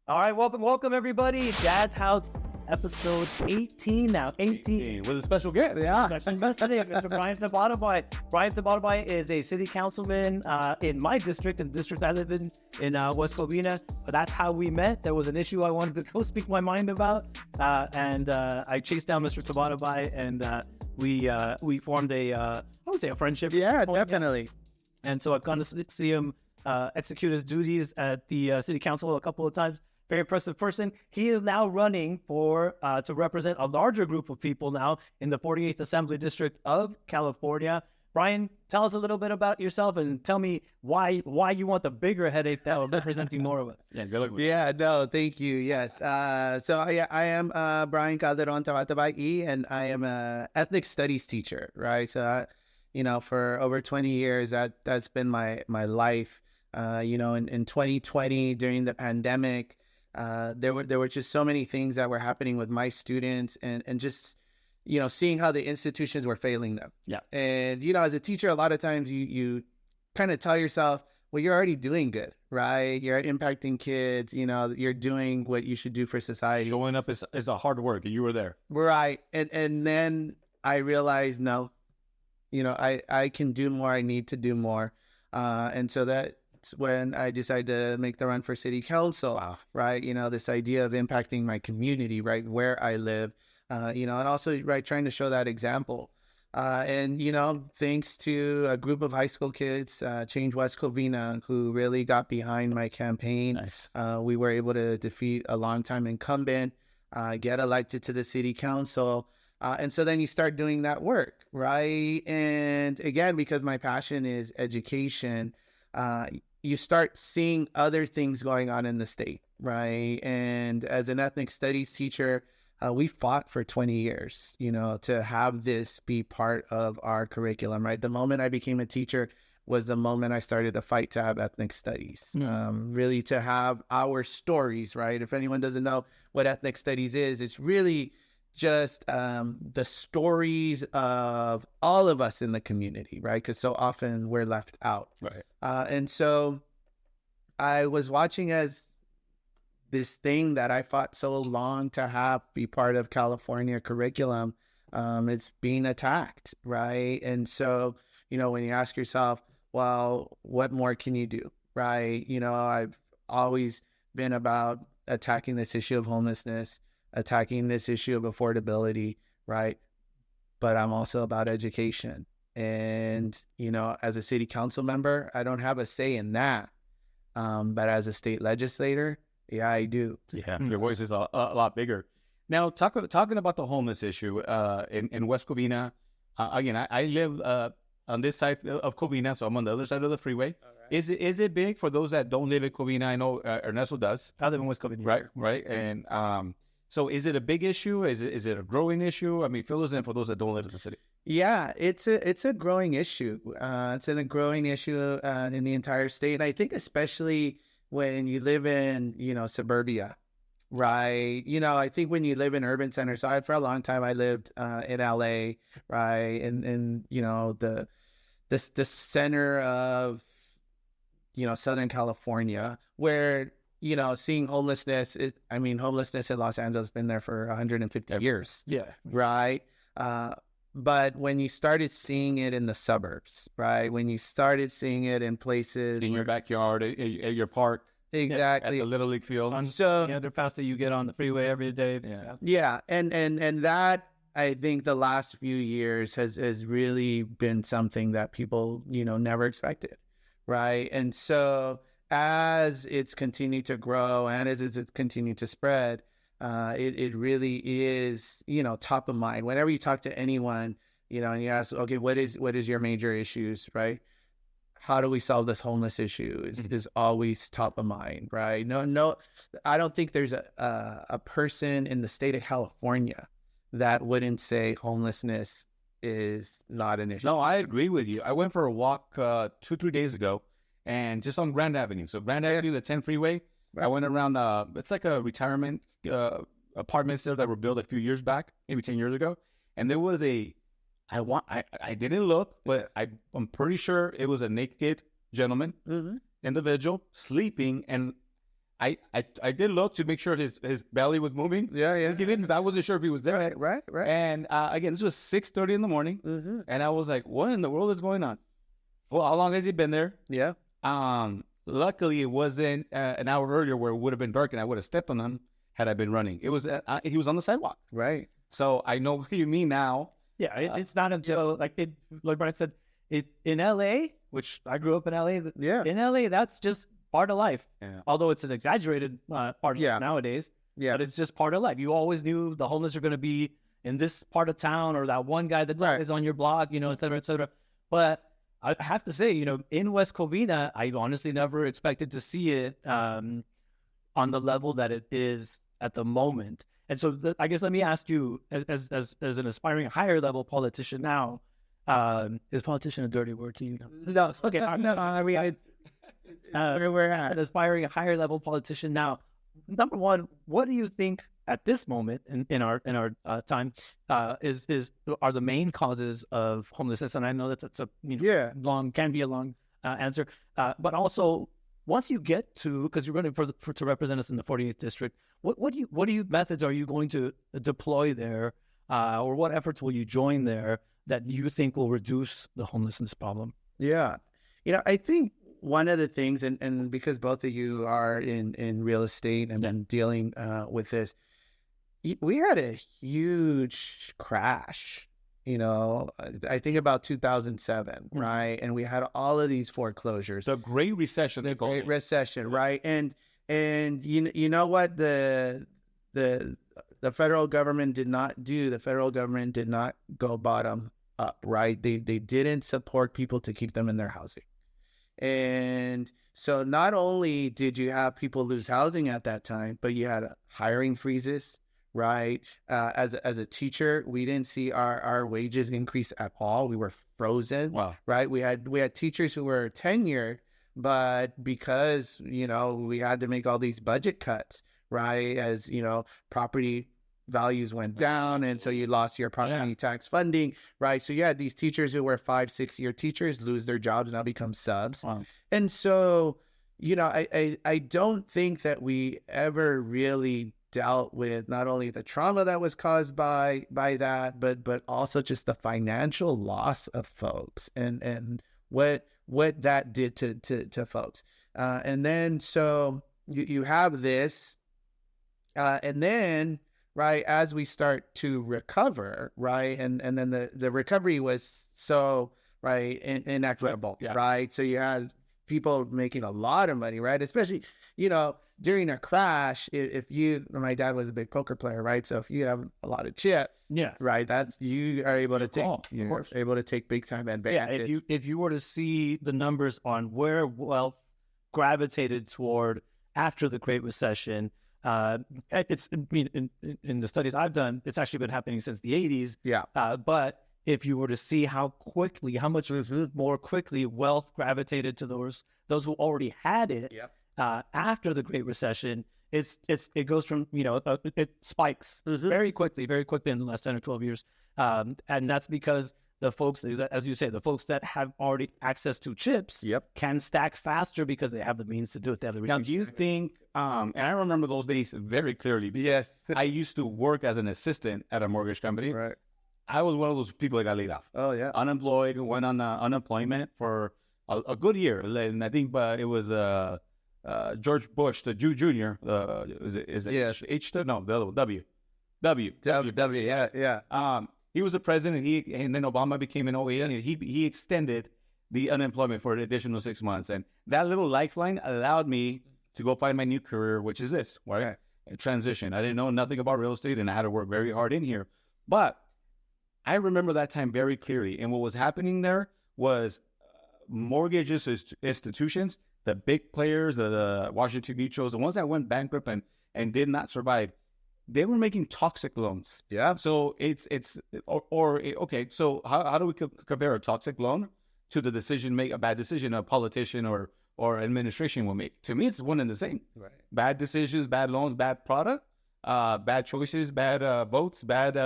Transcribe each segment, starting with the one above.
All right, welcome everybody. Dad's House episode 18 now. 18. With a special guest. Yeah, special guest today, Mr. Brian Tabatabai. Brian Tabatabai is a city councilman in my district, in the district I live in West Covina. But that's how we met. There was an issue I wanted to go speak my mind about, and I chased down Mr. Tabatabai, and we formed I would say a friendship. Yeah, definitely. And so I've gone to see him execute his duties at the city council a couple of times. Very impressive person. He is now running for to represent a larger group of people now in the 48th Assembly District of California. Brian, tell us a little bit about yourself and tell me why you want the bigger headache now of representing more of us. Yeah, good luck with Yeah, no, thank you. Yes. I am Brian Calderon Tabatabai, and I am a ethnic studies teacher, right? So, for over 20 years, that's been my life. In 2020 during the pandemic, there were just so many things that were happening with my students and just, seeing how the institutions were failing them. Yeah. And, as a teacher, a lot of times you kind of tell yourself, well, you're already doing good, right? You're impacting kids, you're doing what you should do for society. Showing up is a hard work, and you were there. Right. And then I realized, no, I can do more. I need to do more. And so that's when I decided to make the run for city council. Wow. Right. This idea of impacting my community, right, where I live, and also, right, trying to show that example. Thanks to a group of high school kids, Change West Covina, who really got behind my campaign. Nice. We were able to defeat a longtime incumbent, get elected to the city council. And so then you start doing that work, right? And again, because my passion is education, you start seeing other things going on in the state, right? And as an ethnic studies teacher, we fought for 20 years, to have this be part of our curriculum, right? The moment I became a teacher was the moment I started to fight to have ethnic studies, really to have our stories, right? If anyone doesn't know what ethnic studies is, it's really just the stories of all of us in the community, right? Because so often we're left out. Right. And so I was watching as this thing that I fought so long to have be part of California curriculum, it's being attacked, right? And so, when you ask yourself, well, what more can you do, right? I've always been about attacking this issue of homelessness, attacking this issue of affordability, right? But I'm also about education. And, as a city council member, I don't have a say in that. But as a state legislator, yeah, I do. Yeah, your voice is a lot bigger. Now, talking about the homeless issue in West Covina, again, I live on this side of Covina, so I'm on the other side of the freeway. Right. Is it big for those that don't live in Covina? I know Ernesto does. I live in West Covina. Right. And so is it a big issue? Is it a growing issue? I mean, fill us in for those that don't live in the city. Yeah, it's a growing issue. It's a growing issue in the entire state. And I think especially when you live in, suburbia, right? I think when you live in urban centers, so for a long time I lived in LA, right? And the center of, Southern California, where, seeing homelessness, homelessness in Los Angeles has been there for 150 years. Yeah. Right. But when you started seeing it in the suburbs, right? When you started seeing it in places in your backyard, at your park, exactly, at the Little League field. So the underpass that you get on the freeway every day. Yeah. And that, I think the last few years has really been something that people, never expected, right? And so as it's continued to grow and as it's continued to spread, it really is, top of mind. Whenever you talk to anyone, and you ask, okay, what is your major issues, right? How do we solve this homeless issue is always top of mind, right? No, I don't think there's a person in the state of California that wouldn't say homelessness is not an issue. No, I agree with you. I went for a walk 2-3 days ago, and just on Grand Avenue. So Grand Avenue, the 10 freeway, I went around, it's like a retirement apartments there that were built a few years back, maybe 10 years ago. And there was I didn't look, but I'm pretty sure it was a naked gentleman, individual, sleeping. And I did look to make sure his belly was moving. Yeah. Because I wasn't sure if he was there. Right. And again, this was 6:30 in the morning, and I was like, "What in the world is going on?" Well, how long has he been there? Yeah. Luckily, it wasn't an hour earlier where it would have been dark, and I would have stepped on him had I been running. It was he was on the sidewalk. Right. So I know what you mean now. Yeah, it's not until like Brian said, in LA, which I grew up in LA. Yeah. In LA, that's just part of life. Yeah. Although it's an exaggerated part of life nowadays. Yeah. But it's just part of life. You always knew the homeless are going to be in this part of town, or that one guy that is on your block, et cetera, et cetera. But I have to say, in West Covina, I honestly never expected to see it on the level that it is at the moment. And so I guess let me ask you, as an aspiring higher level politician now, is politician a dirty word to you? No. Okay. No. I mean, it's where we're at. An aspiring higher level politician now. Number one, what do you think at this moment in our time are the main causes of homelessness? And I know that's a can be a long answer, but also once you get to, because you're running to represent us in the 48th district, what methods are you going to deploy there, or what efforts will you join there that you think will reduce the homelessness problem? Yeah, I think one of the things, and because both of you are in real estate and been dealing with this, we had a huge crash. I think about 2007, right? And we had all of these foreclosures. The Great Recession. The Great Recession, right? And you know what the federal government did not do? The federal government did not go bottom up, right? They didn't support people to keep them in their housing. And so not only did you have people lose housing at that time, but you had hiring freezes, right? As a teacher, we didn't see our wages increase at all. We were frozen, wow. Right? We had teachers who were tenured, but because, we had to make all these budget cuts, right? As, property values went down, and so you lost your property tax funding, right? So you had these teachers who were 5-6 year teachers lose their jobs and now become subs. Wow. And so, I don't think that we ever really dealt with not only the trauma that was caused by that, but also just the financial loss of folks and what that did to folks. And then so you have this, and then, right, as we start to recover, right, and then the recovery was so, right, inequitable, right? So you had people making a lot of money, right? Especially, during a crash, my dad was a big poker player, right? So if you have a lot of chips, right, you are able to take big time advantage. Yeah, if you were to see the numbers on where wealth gravitated toward after the Great Recession, it's in the studies I've done, it's actually been happening since the 80s. Yeah. But if you were to see how much more quickly wealth gravitated to those who already had it after the Great Recession, it goes from, it spikes very quickly in the last 10 or 12 years. And that's because the folks, as you say, the folks that have already access to chips can stack faster because they have the means to do it. They have the now, do you think, and I remember those days very clearly. Yes. I used to work as an assistant at a mortgage company. Right. I was one of those people that got laid off. Oh, yeah. Unemployed, went on unemployment for a good year. And I think it was George Bush, the Jr. Is it Yes. H? No, the other one, W. Yeah. He was the president, and then Obama became an OA, and he extended the unemployment for an additional 6 months. And that little lifeline allowed me to go find my new career, which is this, right? A transition. I didn't know nothing about real estate, and I had to work very hard in here. But I remember that time very clearly. And what was happening there was mortgage institutions, the big players, the Washington Mutuals, the ones that went bankrupt and did not survive, they were making toxic loans. Yeah. So okay. So how do we compare a toxic loan to the a bad decision a politician or administration will make? To me, it's one and the same. Right. Bad decisions, bad loans, bad product, bad choices, bad votes, bad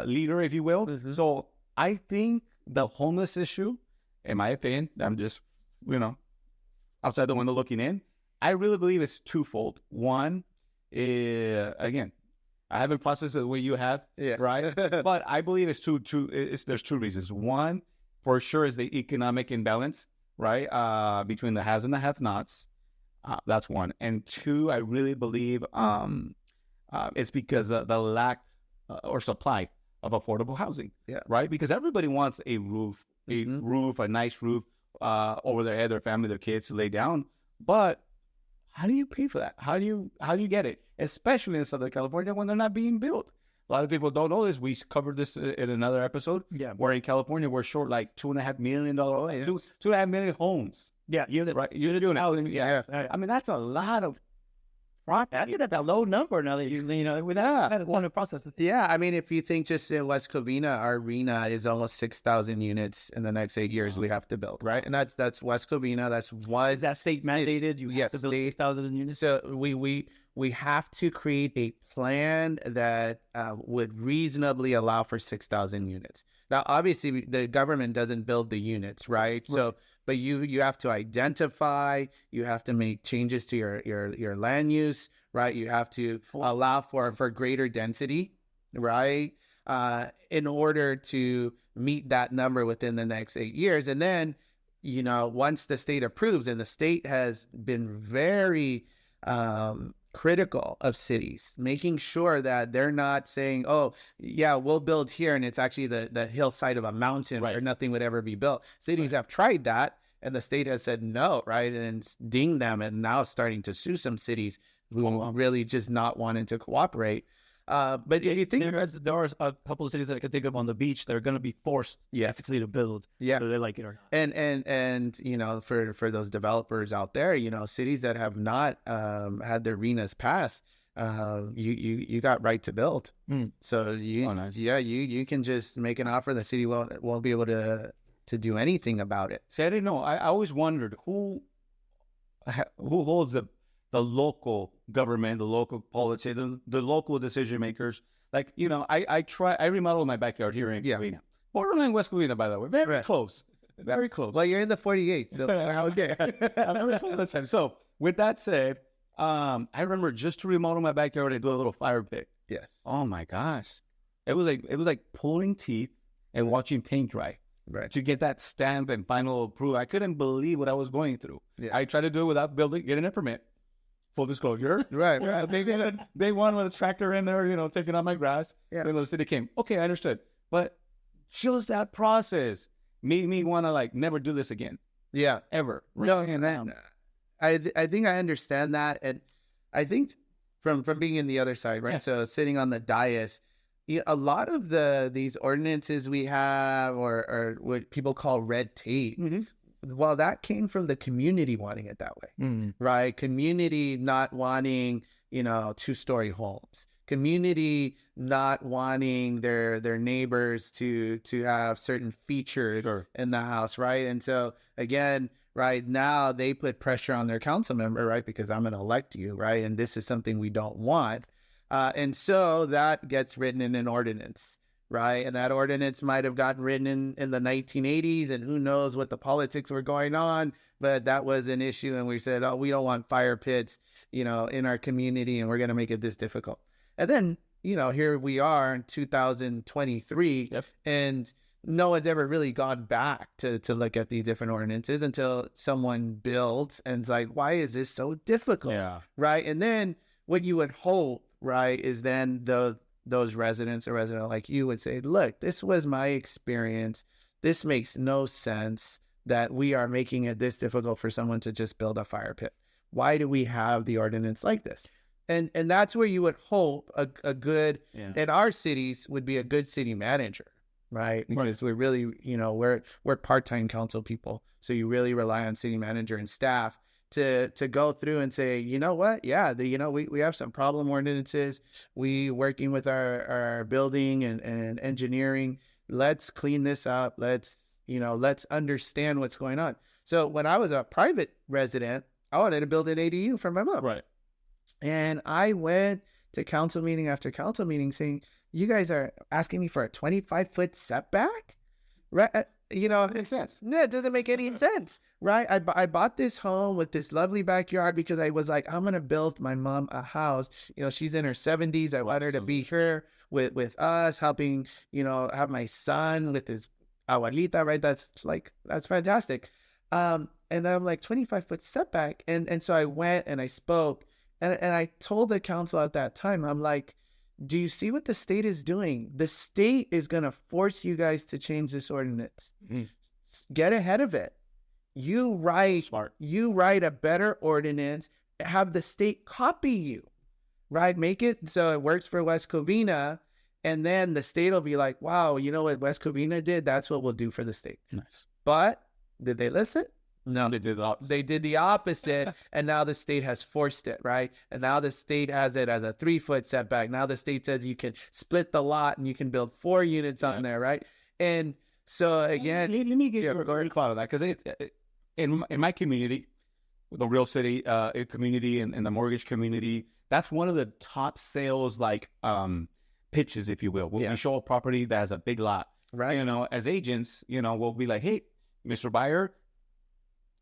leader, if you will. Mm-hmm. So I think the homeless issue, in my opinion, I'm just, outside the window looking in, I really believe it's twofold. One, again, I haven't processed it the way you have, right? But I believe it's there's two reasons. One, for sure, is the economic imbalance, right? Between the haves and the have-nots. That's one. And two, I really believe it's because of the lack or supply of affordable housing, right? Because everybody wants a roof, a nice roof over their head, their family, their kids to lay down. But how do you pay for that? How do you get it? Especially in Southern California when they're not being built. A lot of people don't know this. We covered this in another episode. Yeah. Where in California we're short like $2.5 million, $2.5 million homes. Yeah, units. Right, unit housing. Yeah. I mean that's a lot of. That's a low number now that you know without a lot of processes. Yeah, I mean, if you think just in West Covina, our arena is almost 6,000 units in the next 8 years we have to build, right? And that's West Covina. That's one. Is that state mandated? You have to build 6,000 units. So we have to create a plan that would reasonably allow for 6,000 units. Now, obviously, the government doesn't build the units, right? So, but you have to identify, you have to make changes to your land use, right? You have to allow for greater density, right? In order to meet that number within the next 8 years. And then, you know, once the state approves, and the state has been very critical of cities, making sure that they're not saying, oh, yeah, we'll build here, and it's actually the hillside of a mountain where nothing would ever be built. Cities have tried that, and the state has said no, right? And it's dinged them, and now starting to sue some cities who really just not wanting to cooperate. But if you think there are a couple of cities that I could think of on the beach that are going to be forced basically to build, whether they like it or not. And you know, for those developers out there, you know, cities that have not had their arenas passed, you got right to build. So you can just make an offer. The city won't be able to do anything about it. See, I didn't know. I always wondered who holds the local government, the local policy, the local decision makers. Like, you know, I remodeled my backyard here in Covina. Borderline West Covina, by the way. Very close. Very close. Well, you're in the 48. So okay. So with that said, I remember just to remodel my backyard, I do a little fire pit. Yes. Oh my gosh. It was like pulling teeth and watching paint dry. Right. To get that stamp and final approval. I couldn't believe what I was going through. Yeah. I tried to do it without getting a permit. Full disclosure. Right. They wanted with a tractor in there, you know, taking out my grass. Yeah. Then the city came. Okay, I understood. But just that process made me want to like never do this again. Yeah. Ever. No, and I think I understand that. And I think from being in the other side, right? Yeah. So sitting on the dais, a lot of these ordinances we have or what people call red tape, well, that came from the community wanting it that way, right? Community not wanting, you know, 2-story homes. Community not wanting their neighbors to have certain features in the house, right? And so again, right now they put pressure on their council member, right? Because I'm going to elect you, right? And this is something we don't want. And so that gets written in an ordinance, right? And that ordinance might have gotten written in the 1980s, and who knows what the politics were going on, but that was an issue. And we said, oh, we don't want fire pits, you know, in our community, and we're going to make it this difficult. And then, you know, here we are in 2023, and no one's ever really gone back to look at these different ordinances until someone builds and it's like, why is this so difficult? Yeah. Right. And then what you would hope, right, is then those residents or resident like you would say, look, this was my experience. This makes no sense that we are making it this difficult for someone to just build a fire pit. Why do we have the ordinance like this? And that's where you would hope a good, in our cities, would be a good city manager, right? Because we're really, you know, we're part-time council people. So you really rely on city manager and staff to go through and say, you know what? Yeah, we have some problem ordinances. We working with our building and engineering. Let's clean this up. Let's understand what's going on. So when I was a private resident, I wanted to build an ADU for my mom. Right. And I went to council meeting after council meeting saying, you guys are asking me for a 25-foot setback? Right. Makes sense. No, it doesn't make any sense, right? I bought this home with this lovely backyard because I was like, I'm gonna build my mom a house. She's in her 70s. I want her to be here with us, helping, have my son with his abuelita, right? That's fantastic. And then I'm like 25-foot setback, and so I went and I spoke, and I told the council at that time, I'm like, do you see what the state is doing? The state is going to force you guys to change this ordinance. Mm-hmm. Get ahead of it. You write a better ordinance, have the state copy you, right? Make it so it works for West Covina, and then the state will be like, wow, you know what West Covina did? That's what we'll do for the state. Nice. But did they listen? No, They did the opposite. They did the opposite, and now the state has forced it, right? And now the state has it as a 3-foot setback. Now the state says you can split the lot and you can build 4 units on there, right? And so again, let me get your thought on that, because in my community, the real city community and the mortgage community, that's one of the top sales pitches, if you will. When we show a property that has a big lot, right? As agents, we'll be like, hey, Mr. Buyer,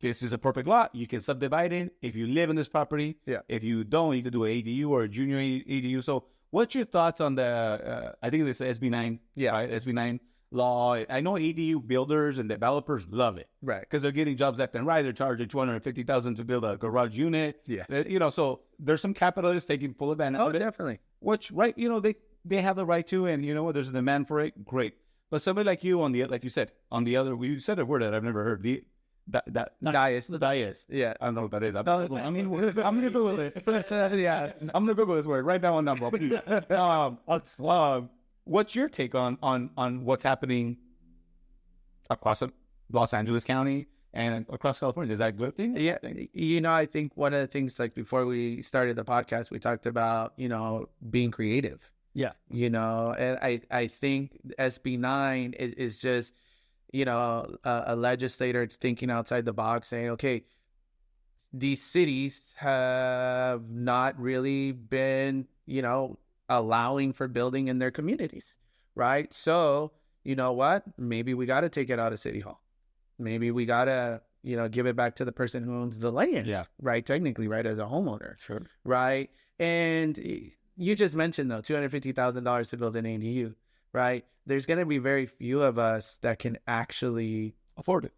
this is a perfect lot. You can subdivide it if you live in this property. Yeah. If you don't, you can do an ADU or a junior ADU. So what's your thoughts on the, I think this is SB9. Yeah. Right? SB9 law. I know ADU builders and developers love it. Right. Because they're getting jobs left and right. They're charging $250,000 to build a garage unit. Yeah. So there's some capitalists taking full advantage of it. Definitely. Which, right, they have the right to, and there's a demand for it. Great. But somebody like you like you said, you said a word that I've never heard. Dais. Yeah. I don't know what that is. I'm gonna Google it. Yeah. I'm gonna Google this word. Write down one number, please. What's your take on what's happening across Los Angeles County and across California? Is that a good thing? Yeah. I think one of the things, like before we started the podcast, we talked about, being creative. Yeah. And I think SB9 is just, a legislator thinking outside the box, saying, okay, these cities have not really been, allowing for building in their communities, right? So, you know what? Maybe we got to take it out of City Hall. Maybe we got to, give it back to the person who owns the land, right? Technically, right, as a homeowner, Sure, right? And you just mentioned, though, $250,000 to build an ADU, right? There's going to be very few of us that can actually afford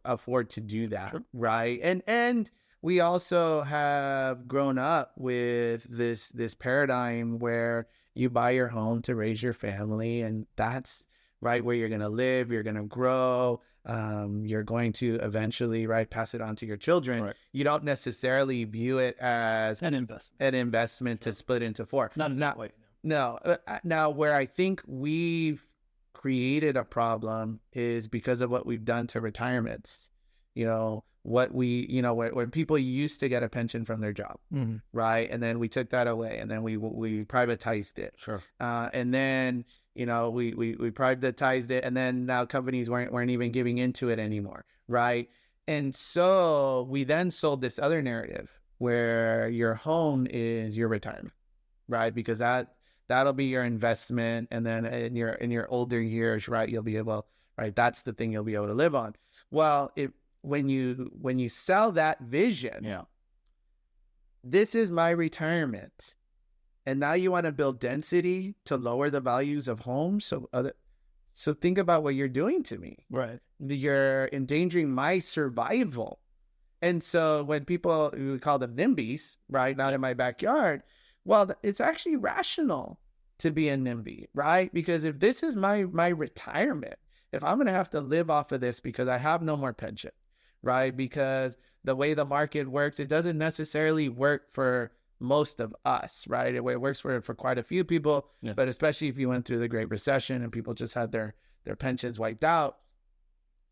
to do that, sure, right? And we also have grown up with this paradigm where you buy your home to raise your family, and that's right where you're going to live, you're going to grow, you're going to eventually, right, pass it on to your children. Right. You don't necessarily view it as an investment to split into 4. Not in that way. No. Now, where I think we've created a problem is because of what we've done to retirements. When people used to get a pension from their job, mm-hmm, right? And then we took that away, and then we privatized it. Sure. And then, we privatized it, and then now companies weren't even giving into it anymore, right? And so we then sold this other narrative where your home is your retirement, right? Because that'll be your investment, and then in your older years, right, you'll be able, right, that's the thing you'll be able to live on. Well, when you sell that vision, this is my retirement, and now you want to build density to lower the values of homes. So think about what you're doing to me. Right. You're endangering my survival. And so when people, we call them NIMBYs, right, not in my backyard, well, it's actually rational to be a NIMBY, right? Because if this is my retirement, if I'm going to have to live off of this because I have no more pension, right? Because the way the market works, it doesn't necessarily work for most of us, right? It works for quite a few people, but especially if you went through the Great Recession and people just had their pensions wiped out,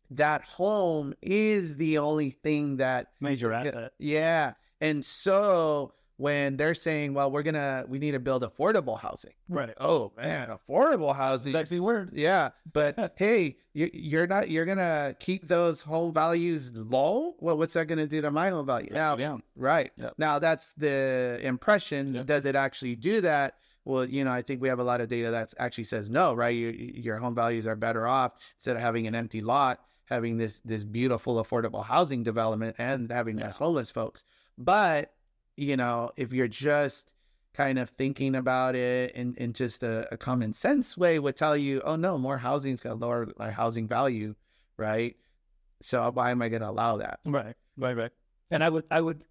that home is the only thing that major asset. Yeah. And so when they're saying, well, we need to build affordable housing. Right. Oh man, affordable housing. Sexy word. Yeah. But hey, you're going to keep those home values low? Well, what's that going to do to my home value? Now, right. Yep. Now that's the impression. Yep. Does it actually do that? Well, I think we have a lot of data that actually says no, right? Your home values are better off instead of having an empty lot, having this beautiful affordable housing development and having less homeless folks. But, you know, if you're just kind of thinking about it in just a common sense way, would tell you, oh no, more housing is going to lower my housing value, right? So why am I going to allow that? Right. And I would,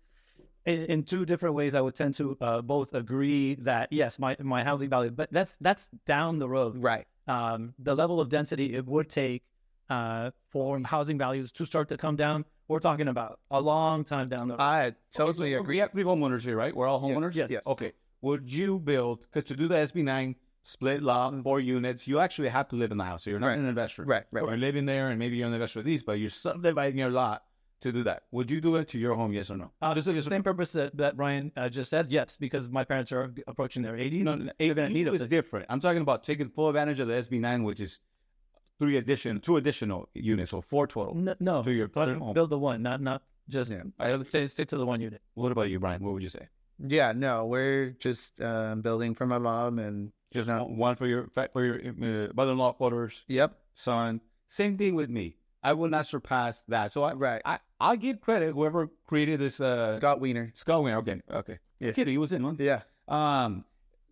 in two different ways, I would tend to both agree that yes, my housing value, but that's down the road. Right. The level of density it would take for housing values to start to come down, we're talking about a long time down the road. I totally agree. We have 3 homeowners here, right? We're all homeowners? Yes. Okay. Would you build, because to do the SB9 split lot, 4 units, you actually have to live in the house. So you're not an investor. Right. You're living there and maybe you're an investor of these, but you're subdividing your lot to do that. Would you do it to your home, yes or no? Just the same purpose that Ryan just said, yes, because my parents are approaching their 80s. No, They're going to need it's different. I'm talking about taking full advantage of the SB9, which is 2 additional units, so 4 total. No, to your home. build the one, not just. Yeah. I would say stick to the 1 unit. What about you, Brian? What would you say? Yeah, no, we're just building for my mom and Just one for your mother-in-law quarters, yep. son. Same thing with me. I will not surpass that. So I'll give credit whoever created this Scott Wiener. Scott Wiener. Okay. Yeah. Kid, he was in one. Yeah.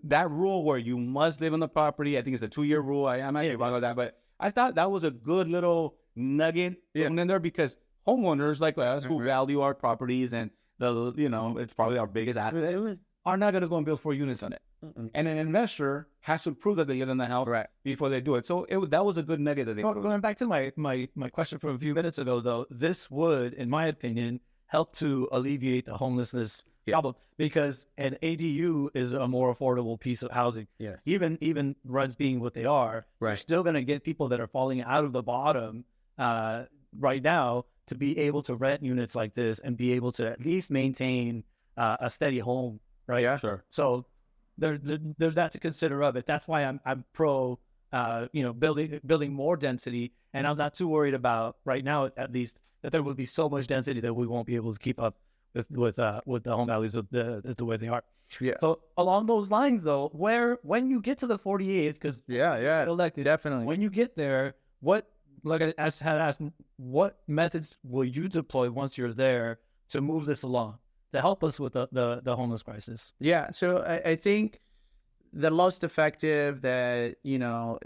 That rule where you must live on the property, I think it's a 2-year rule. I might be wrong with that, but I thought that was a good little nugget in there because homeowners like us who value our properties and it's probably our biggest asset are not going to go and build 4 units on it. And an investor has to prove that they live in the house before they do it. So that was a good nugget that they put. Going back to my question from a few minutes ago, though, this would, in my opinion, help to alleviate the homelessness problem because an ADU is a more affordable piece of housing. Yes. Even rents being what they are, you're still going to get people that are falling out of the bottom right now to be able to rent units like this and be able to at least maintain a steady home, right? Yeah, sure. So there's that to consider of it. That's why I'm pro, building more density, and I'm not too worried about right now, at least, that there will be so much density that we won't be able to keep up with the home values of the way they are. Yeah. So along those lines, though, when you get to the 48th, because elected, definitely. when you get there, like I had asked, what methods will you deploy once you're there to move this along, to help us with the homeless crisis? Yeah, so I think the most effective that,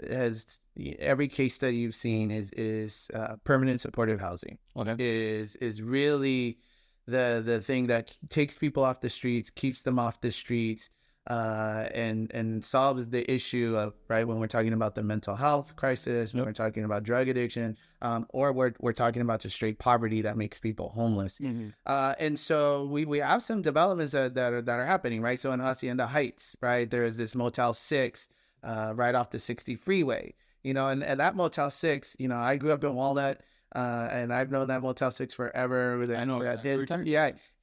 has every case study you've seen is permanent supportive housing. Okay. Is really the thing that takes people off the streets, keeps them off the streets, and solves the issue of, when we're talking about the mental health crisis, when we're talking about drug addiction, or we're talking about just straight poverty that makes people homeless. And so we have some developments that are happening, right? So in Hacienda Heights, right, there is this Motel 6 right off the 60 freeway, and that Motel 6, I grew up in Walnut, and I've known that Motel 6 forever. I know.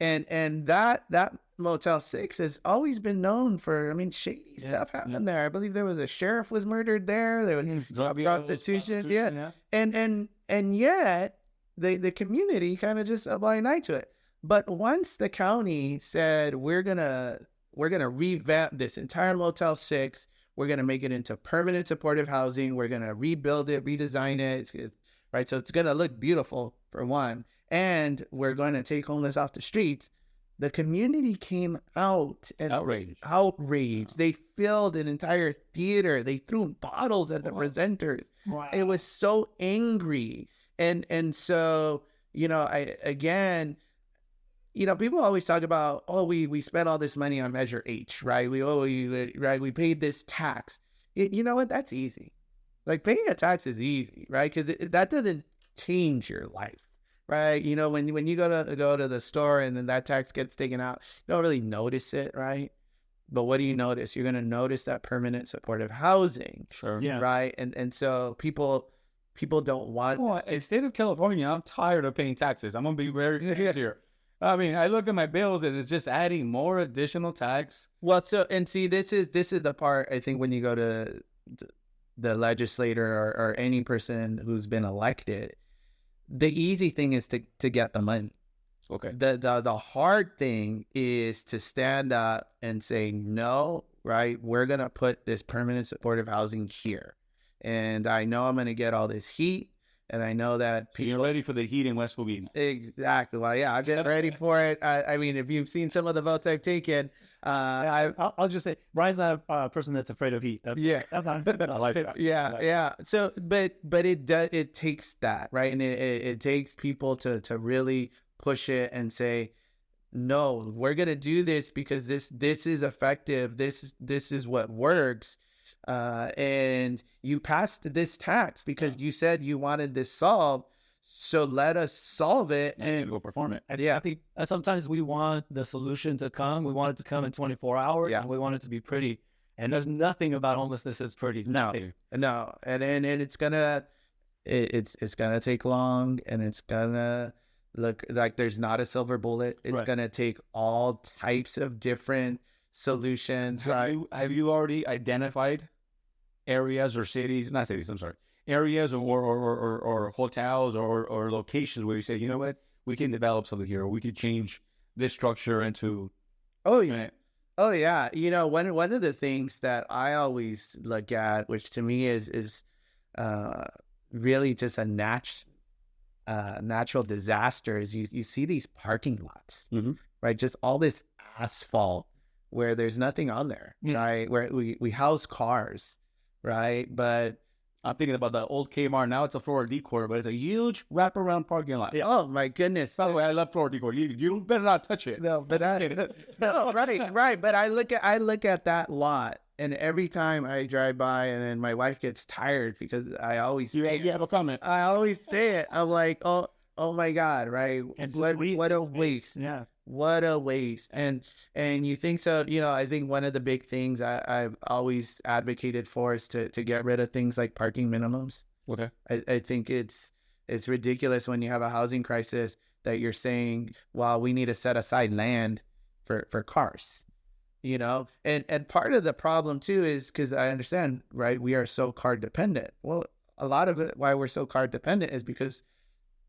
And that Motel 6 has always been known for, shady stuff happened there. I believe there was a sheriff was murdered there. There was prostitution. And yet the community kind of just a blind eye to it. But once the county said, we're gonna revamp this entire Motel 6, we're gonna make it into permanent supportive housing, we're gonna rebuild it, redesign it, right? So it's gonna look beautiful for one, and we're going to take homeless off the streets. The community came out and outraged. They filled an entire theater. They threw bottles at the presenters. Wow. It was so angry. And so, people always talk about, we spent all this money on Measure H, right? We paid this tax. You know what? That's easy. Like, paying a tax is easy, right? Because that doesn't change your life. Right, when you go to the store and then that tax gets taken out, you don't really notice it, right? But what do you notice? You're going to notice that permanent supportive housing, sure, right? And so people don't want. Well, in the state of California, I'm tired of paying taxes. I'm gonna be very clear here. I mean, I look at my bills and it's just adding more additional tax. Well, this is the part, I think, when you go to the legislator or any person who's been elected. The easy thing is to get the money. Okay. The hard thing is to stand up and say, no, right? We're going to put this permanent supportive housing here. And I know I'm going to get all this heat and I know that You're ready for the heat in West Covina. exactly. Well, yeah, I've been ready for it. I mean, if you've seen some of the votes I've taken, I'll just say Brian's not a person that's afraid of heat. Yeah. That's not, I like that. yeah. So, but it takes that, right? And it takes people to really push it and say, no, we're gonna do this because this is effective. This is what works. And you passed this tax because you said you wanted this solved. So let us solve it and go perform it. And I think sometimes we want the solution to come. We want it to come in 24 hours, and we want it to be pretty. And there's nothing about homelessness that's pretty. No. And it's gonna take long, and it's gonna look like there's not a silver bullet. It's gonna take all types of different solutions. Have you already identified areas or cities? Not cities. I'm sorry. Areas or hotels or locations where you say, you know what, we can develop something here, or we could change this structure into. Oh yeah. You know, one of the things that I always look at, which to me is really just a natural disaster, is you see these parking lots, right? Just all this asphalt where there's nothing on there, right? Where we house cars, right? But I'm thinking about the old Kmart. Now it's a Florida decor, but it's a huge wraparound parking lot. Yeah. Oh my goodness! By the way, I love Florida decor. You better not touch it. No, but right. But I look at that lot, and every time I drive by, and then my wife gets tired because I always you have a comment. I always say it. I'm like, oh my God, right? What a waste. Yeah. What a waste. And you think so, you know, I think one of the big things I've always advocated for is to get rid of things like parking minimums. Okay. I think it's ridiculous when you have a housing crisis that you're saying, well, we need to set aside land for cars, you know? And part of the problem too is because I understand, right, we are so car dependent. Well, a lot of it, why we're so car dependent is because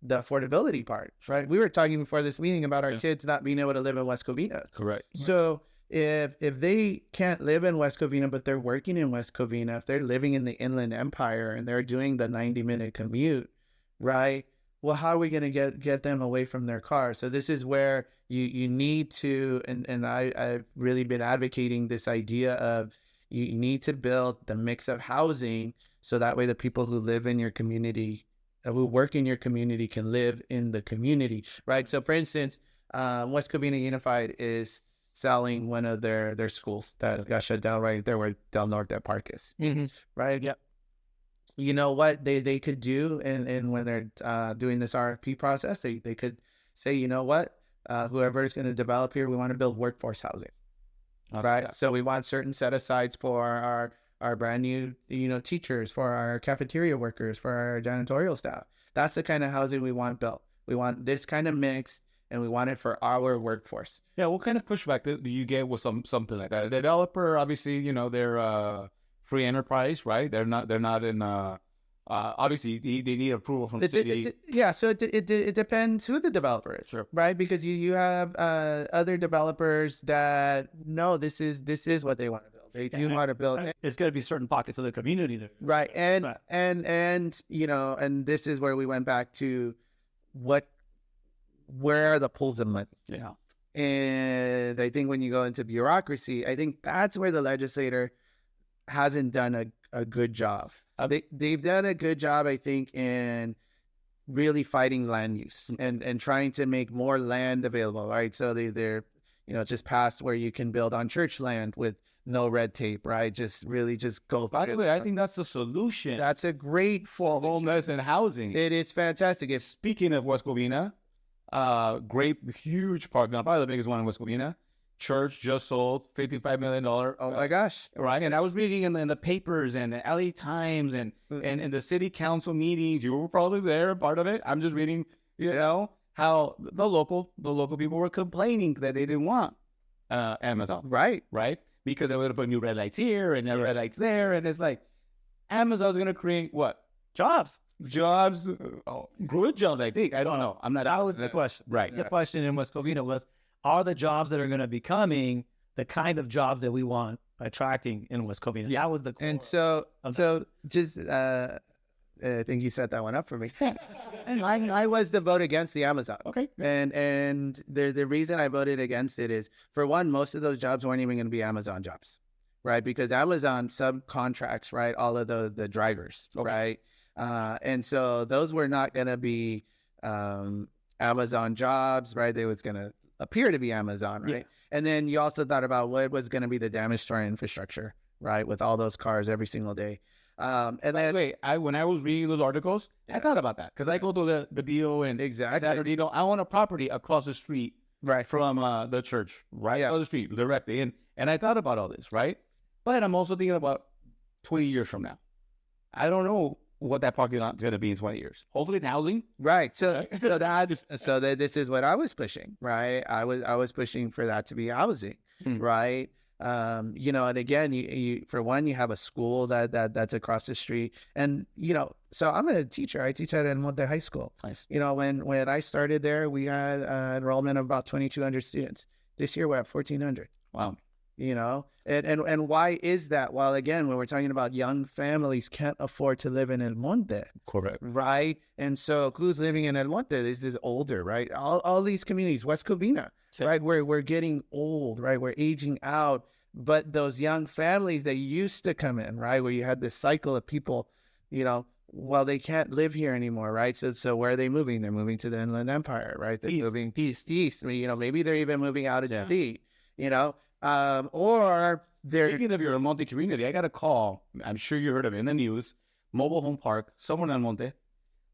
the affordability part, right? We were talking before this meeting about our kids not being able to live in West Covina. Correct. So if they can't live in West Covina, but they're working in West Covina, if they're living in the Inland Empire and they're doing the 90-minute commute, right? Well, how are we going to get them away from their car? So this is where you need to, and I've really been advocating this idea of you need to build the mix of housing so that way the people who live in your community, who work in your community, can live in the community, right? So for instance, West Covina Unified is selling one of their schools that got shut down right there where Del Norte Park is, right? Yep. You know what they could do, and when they're doing this RFP process, they could say, you know what, whoever is going to develop here, we want to build workforce housing, right? Yeah. So we want certain set asides for our brand new, you know, teachers, for our cafeteria workers, for our janitorial staff. That's the kind of housing we want built. We want this kind of mix, and we want it for our workforce. Yeah, what kind of pushback do you get with something like that? The developer, obviously, you know, they're free enterprise, right? They're not in. Obviously, they need approval from the city. So it depends who the developer is, sure, right? Because you have other developers that no, this is what they want to build. They do want to build. It's going to be certain pockets of the community there, right? And you know, and this is where we went back to where are the pools of money? Yeah. And I think when you go into bureaucracy, I think that's where the legislator hasn't done a good job. They've done a good job, I think, in really fighting land use and trying to make more land available, right? So they're, you know, just passed where you can build on church land with no red tape, right? Just go. By the way, I think that's the solution. That's a great for homeless and housing. It is fantastic. Speaking of West Covina, great, huge park, now probably the biggest one in West Covina. Church just sold $55 million. Oh my gosh. Right. And I was reading in the papers and the LA Times and in the city council meetings. You were probably there, part of it. I'm just reading, you know, how the local people were complaining that they didn't want Amazon. Right. Because they were going to put new red lights here and red lights there. And it's like, Amazon's going to create what? Jobs, good jobs, I think. I don't know. I'm not. That was the question. Right. The question in West Covina was, are the jobs that are going to be coming the kind of jobs that we want attracting in West Covina? That was the core. And so just I think you set that one up for me. And I was the vote against the Amazon. Okay. And the reason I voted against it is, for one, most of those jobs weren't even going to be Amazon jobs, right? Because Amazon subcontracts, right, all of the drivers, right? And so those were not going to be Amazon jobs, right? They was going to appear to be Amazon, right? Yeah. And then you also thought about what was going to be the damage to our infrastructure, right? With all those cars every single day. And then wait, when I was reading those articles, I thought about that because I go to the deal and Saturday, I own a property across the street, right, from the church, right across the street directly, and I thought about all this, right? But I'm also thinking about 20 years from now. I don't know what that parking lot is going to be in 20 years. Hopefully, it's housing, right? So this is what I was pushing, right? I was pushing for that to be housing, right? You know, and again, you for one, you have a school that's across the street, and you know, so I'm a teacher. I teach at El Monte High School. Nice. You know, when I started there, we had enrollment of about 2,200 students. This year, we're at 1,400. Wow. You know, and why is that? Well, again, when we're talking about young families can't afford to live in El Monte. Correct. Right. And so who's living in El Monte? This is older, right? All these communities, West Covina, right? We're getting old, right? We're aging out. But those young families that used to come in, right? Where you had this cycle of people, you know, well, they can't live here anymore, right? So where are they moving? They're moving to the Inland Empire, right? They're moving east. I mean, you know, maybe they're even moving out of state, you know, or they're... Speaking of your El Monte community, I got a call. I'm sure you heard of it in the news. Mobile home park, somewhere in El Monte,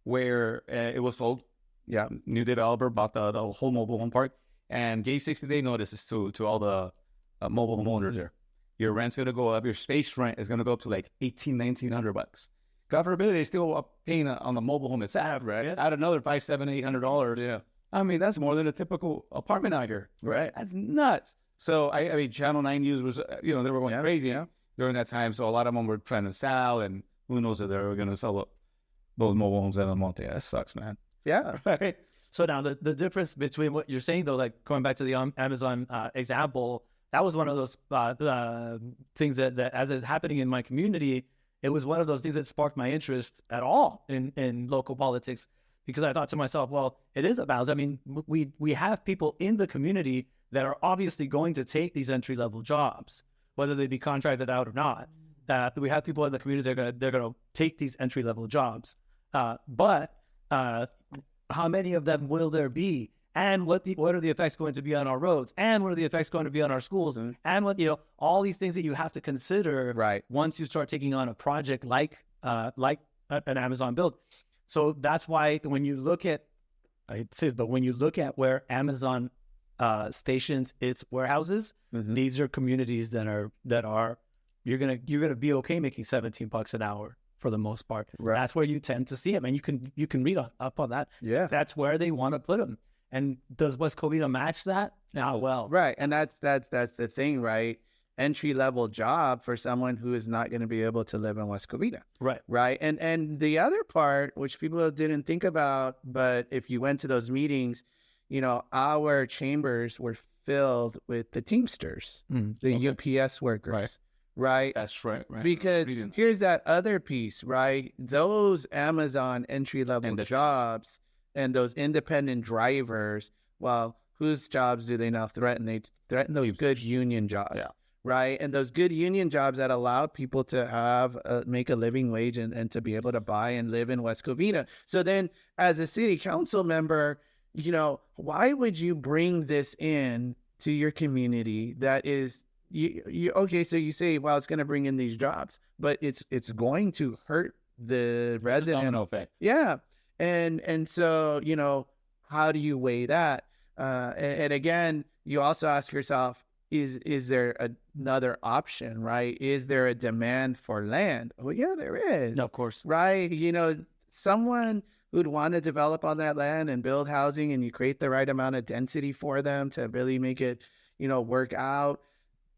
where it was sold. Yeah, new developer bought the whole mobile home park and gave 60-day notices to all the mobile home owners there. Your rent's going to go up. Your space rent is going to go up to like $1,800-$1,900. God forbid they still paying on the mobile home itself, right? Add another $500, $700, $800. Yeah. I mean, that's more than a typical apartment out here. Right. That's nuts. So, I mean, Channel 9 News was, you know, they were going crazy during that time. So, a lot of them were trying to sell, and who knows if they were going to sell those mobile homes at El Monte. That sucks, man. Yeah. Right. So, now the difference between what you're saying, though, like going back to the Amazon example, that was one of those things that as is happening in my community, it was one of those things that sparked my interest at all in local politics, because I thought to myself, well, it is a balance. I mean, we have people in the community that are obviously going to take these entry-level jobs, whether they be contracted out or not. That we have people in the community that they're going to take these entry-level jobs. But how many of them will there be? And what are the effects going to be on our roads? And what are the effects going to be on our schools? And what, you know, all these things that you have to consider once you start taking on a project like an Amazon build. So that's why when you look at, when you look at where Amazon stations its warehouses, these are communities that are you're gonna be okay making $17 an hour for the most part. Right. That's where you tend to see them, and you can read up on that. Yeah, that's where they want to put them. And does West Covina match that? Not well. Right. And that's the thing, right? Entry-level job for someone who is not going to be able to live in West Covina. Right. Right. And the other part, which people didn't think about, but if you went to those meetings, you know, our chambers were filled with the Teamsters, the UPS workers. Right. That's right. Because here's that other piece, right? Those Amazon entry-level jobs and those independent drivers, well, whose jobs do they now threaten? They threaten those good union jobs, right? And those good union jobs that allowed people to have make a living wage and to be able to buy and live in West Covina. So then, as a city council member, you know, why would you bring this in to your community that is okay? So you say, well, it's going to bring in these jobs, but it's going to hurt the residents. Effect. Yeah. And so, you know, how do you weigh that? And again, you also ask yourself, is there another option, right? Is there a demand for land? Well, yeah, there is. No, of course. Right. You know, someone who'd want to develop on that land and build housing, and you create the right amount of density for them to really make it, you know, work out.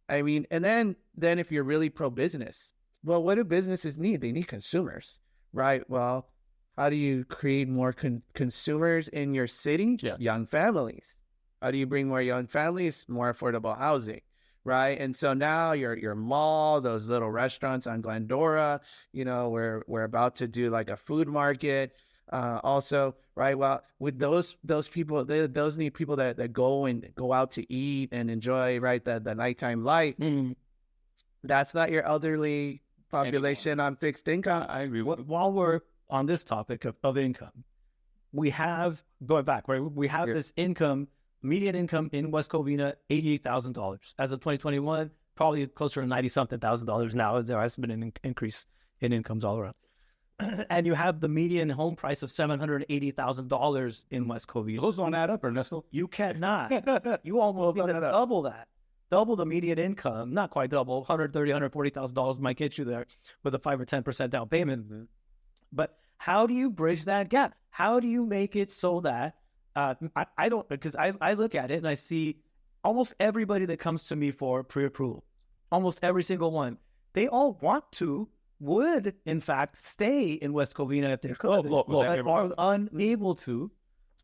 I mean, and then if you're really pro-business, well, what do businesses need? They need consumers, right? Well, how do you create more consumers in your city? Yeah. Young families. How do you bring more young families? More affordable housing, right? And so now your mall, those little restaurants on Glendora, we're about to do like a food market, also, right? Well, with those people, those need people that go out to eat and enjoy, right, the nighttime life. That's not your elderly population on fixed income. I agree. While we're on this topic of income, we have, going back, right? We have this income, median income in West Covina, $88,000. As of 2021, probably closer to $90-something thousand now. There has been an increase in incomes all around. And you have the median home price of $780,000 in West Covina. Those don't add up, Ernesto. You cannot. You almost need to double that. Double the median income, not quite double, $130,000, $140,000 might get you there with a 5 or 10% down payment. But how do you bridge that gap? How do you make it so that I don't, because I look at it and I see almost everybody that comes to me for pre-approval, almost every single one, they all would in fact stay in West Covina if they could, but are unable to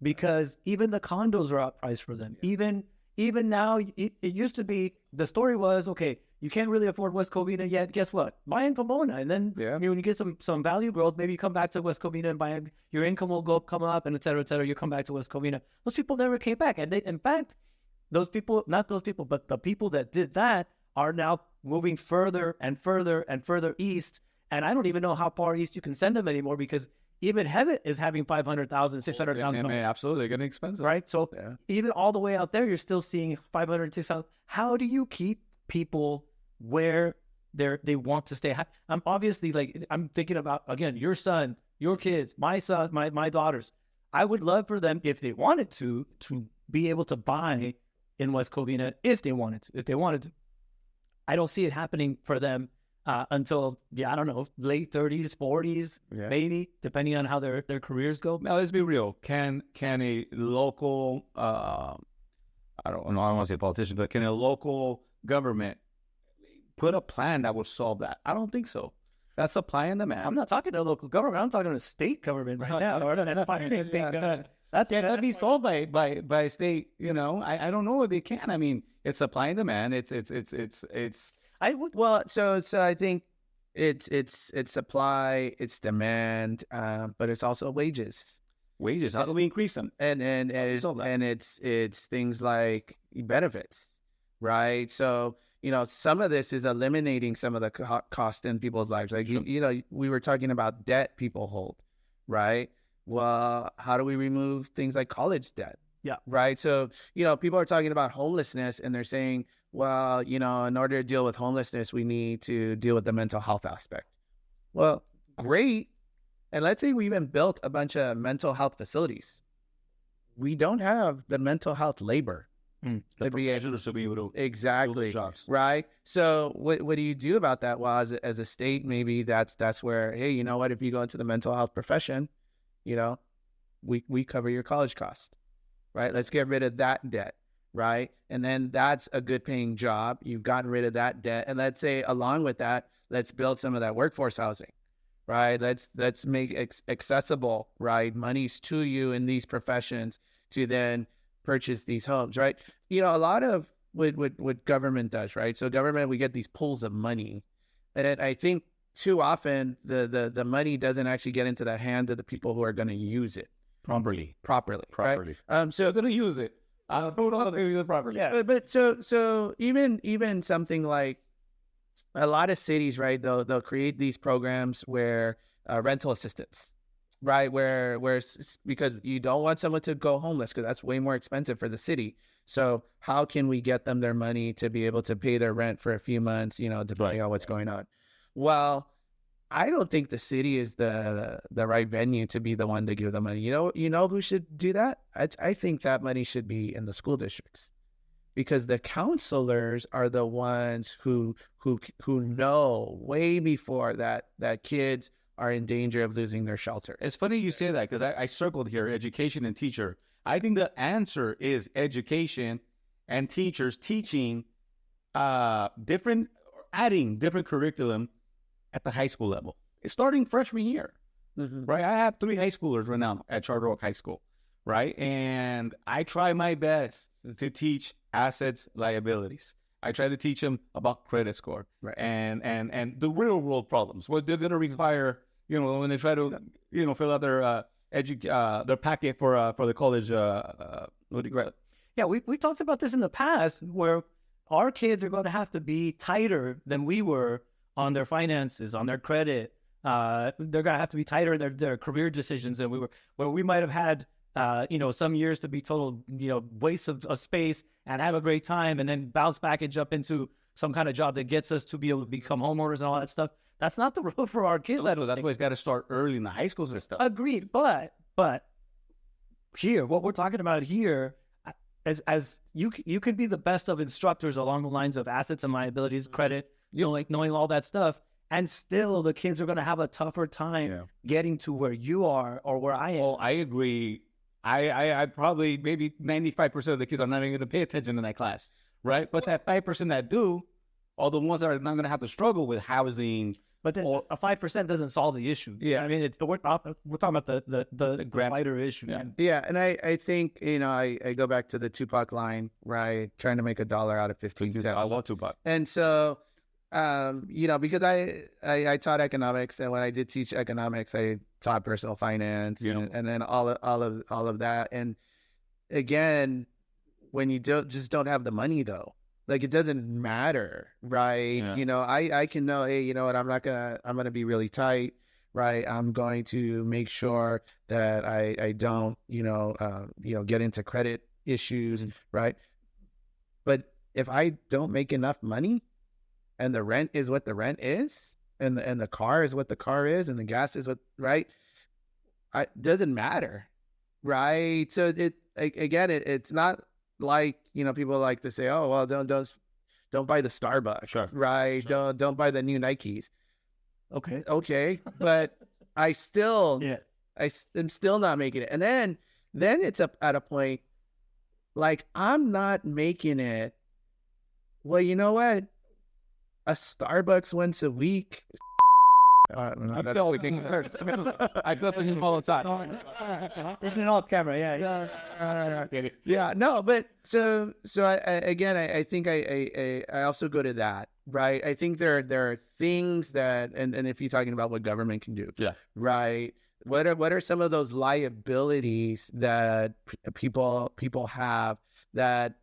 because even the condos are outpriced for them. Even now, it used to be, the story was, okay, you can't really afford West Covina yet. Guess what? Buy in Pomona. And then when you get some value growth, maybe you come back to West Covina and buy, your income will come up and et cetera, et cetera. You come back to West Covina. Those people never came back. And in fact, those people, not those people, but the people that did that are now moving further and further and further east. And I don't even know how far east you can send them anymore because even Hemet is having 500,000, 600,000. Absolutely, they're getting expensive, right? So even all the way out there, you're still seeing 500, 600. How do you keep people where they want to stay? I'm obviously I'm thinking about, again, your son, your kids, my son, my daughters. I would love for them, if they wanted to be able to buy in West Covina if they wanted to. I don't see it happening for them until, I don't know, late 30s, 40s, maybe, depending on how their careers go. Now, let's be real. Can a local, I don't want to say politician, but can a local government put a plan that would solve that? I don't think so. That's supply and demand. I'm not talking to local government. I'm talking to state government right now. That'd be solved by state. I don't know if they can. I mean, it's supply and demand. So I think it's supply, it's demand, but it's also wages. Wages. How do we increase them? And it's things like benefits, right? So some of this is eliminating some of the cost in people's lives. Like we were talking about debt people hold, right? Well, how do we remove things like college debt? Yeah. Right. So, people are talking about homelessness and they're saying, well, in order to deal with homelessness, we need to deal with the mental health aspect. Well, great. And let's say we even built a bunch of mental health facilities. We don't have the mental health labor. The professionals to be able to exactly right. So what do you do about that? Well, as a state, maybe that's where, hey, you know what? If you go into the mental health profession, we cover your college cost, right? Let's get rid of that debt, right? And then that's a good paying job. You've gotten rid of that debt, and let's say along with that, let's build some of that workforce housing, right? Let's make accessible, right, monies to you in these professions to then purchase these homes, right? A lot of what government does, right? So government, we get these pools of money, and I think too often the money doesn't actually get into the hands of the people who are going to use it properly. Right? So they're going to use it. I don't know how they use it properly. Yeah. But so even something like a lot of cities, right? They'll create these programs where rental assistance, right? Where because you don't want someone to go homeless because that's way more expensive for the city. So how can we get them their money to be able to pay their rent for a few months, depending on what's going on? Well, I don't think the city is the right venue to be the one to give the money. You know who should do that? I think that money should be in the school districts, because the counselors are the ones who know way before that kids are in danger of losing their shelter. It's funny you say that, because I circled here education and teacher. I think the answer is education and teachers teaching adding different curriculum at the high school level. It's starting freshman year, right? I have 3 high schoolers right now at Charter Oak High School, right? And I try my best to teach assets, liabilities. I try to teach them about credit score, Right. and the real world problems. What they're going to require, when they try to, fill out their packet for the college. What do you call it? Yeah, we talked about this in the past, where our kids are going to have to be tighter than we were on their finances, on their credit. They're going to have to be tighter in their career decisions than we were, where we might have had, some years to be total, waste of space and have a great time and then bounce back and jump into some kind of job that gets us to be able to become homeowners and all that stuff. That's not the road for our kids. So that's why it's got to start early in the high schools and stuff. Agreed. But here, what we're talking about here, as you could be the best of instructors along the lines of assets and liabilities, credit, knowing all that stuff, and still the kids are going to have a tougher time getting to where you are or where I am. Oh, I agree. I probably maybe 95% of the kids are not even going to pay attention in that class, right? But that 5% that do are the ones that are not going to have to struggle with housing. But then a 5% doesn't solve the issue. Yeah, I mean, we're talking about the wider issue. Yeah, and I think I go back to the Tupac line, right? Trying to make $1 out of 15 cents. I love Tupac. And so, because I taught economics, and when I did teach economics, I taught personal finance, and then all of that. And again, when you don't have the money though. Like, it doesn't matter, right? Yeah. I can know, hey, you know what, I'm going to be really tight, right? I'm going to make sure that I don't, get into credit issues, right? But if I don't make enough money and the rent is what the rent is, and the car is what the car is, and the gas is what, right? It doesn't matter, right? So it's not like, people like to say, oh, well, don't buy the Starbucks, sure, right? Sure. Don't buy the new Nikes. Okay. But I still, I'm still not making it. And then it's up at a point, like, I'm not making it. Well, you know what? A Starbucks once a week. I feel like I go through him all the time. It's off camera, Yeah, no, but so I think I also go to that, right? I think there are things that, and if you're talking about what government can do, right? What are some of those liabilities that people have that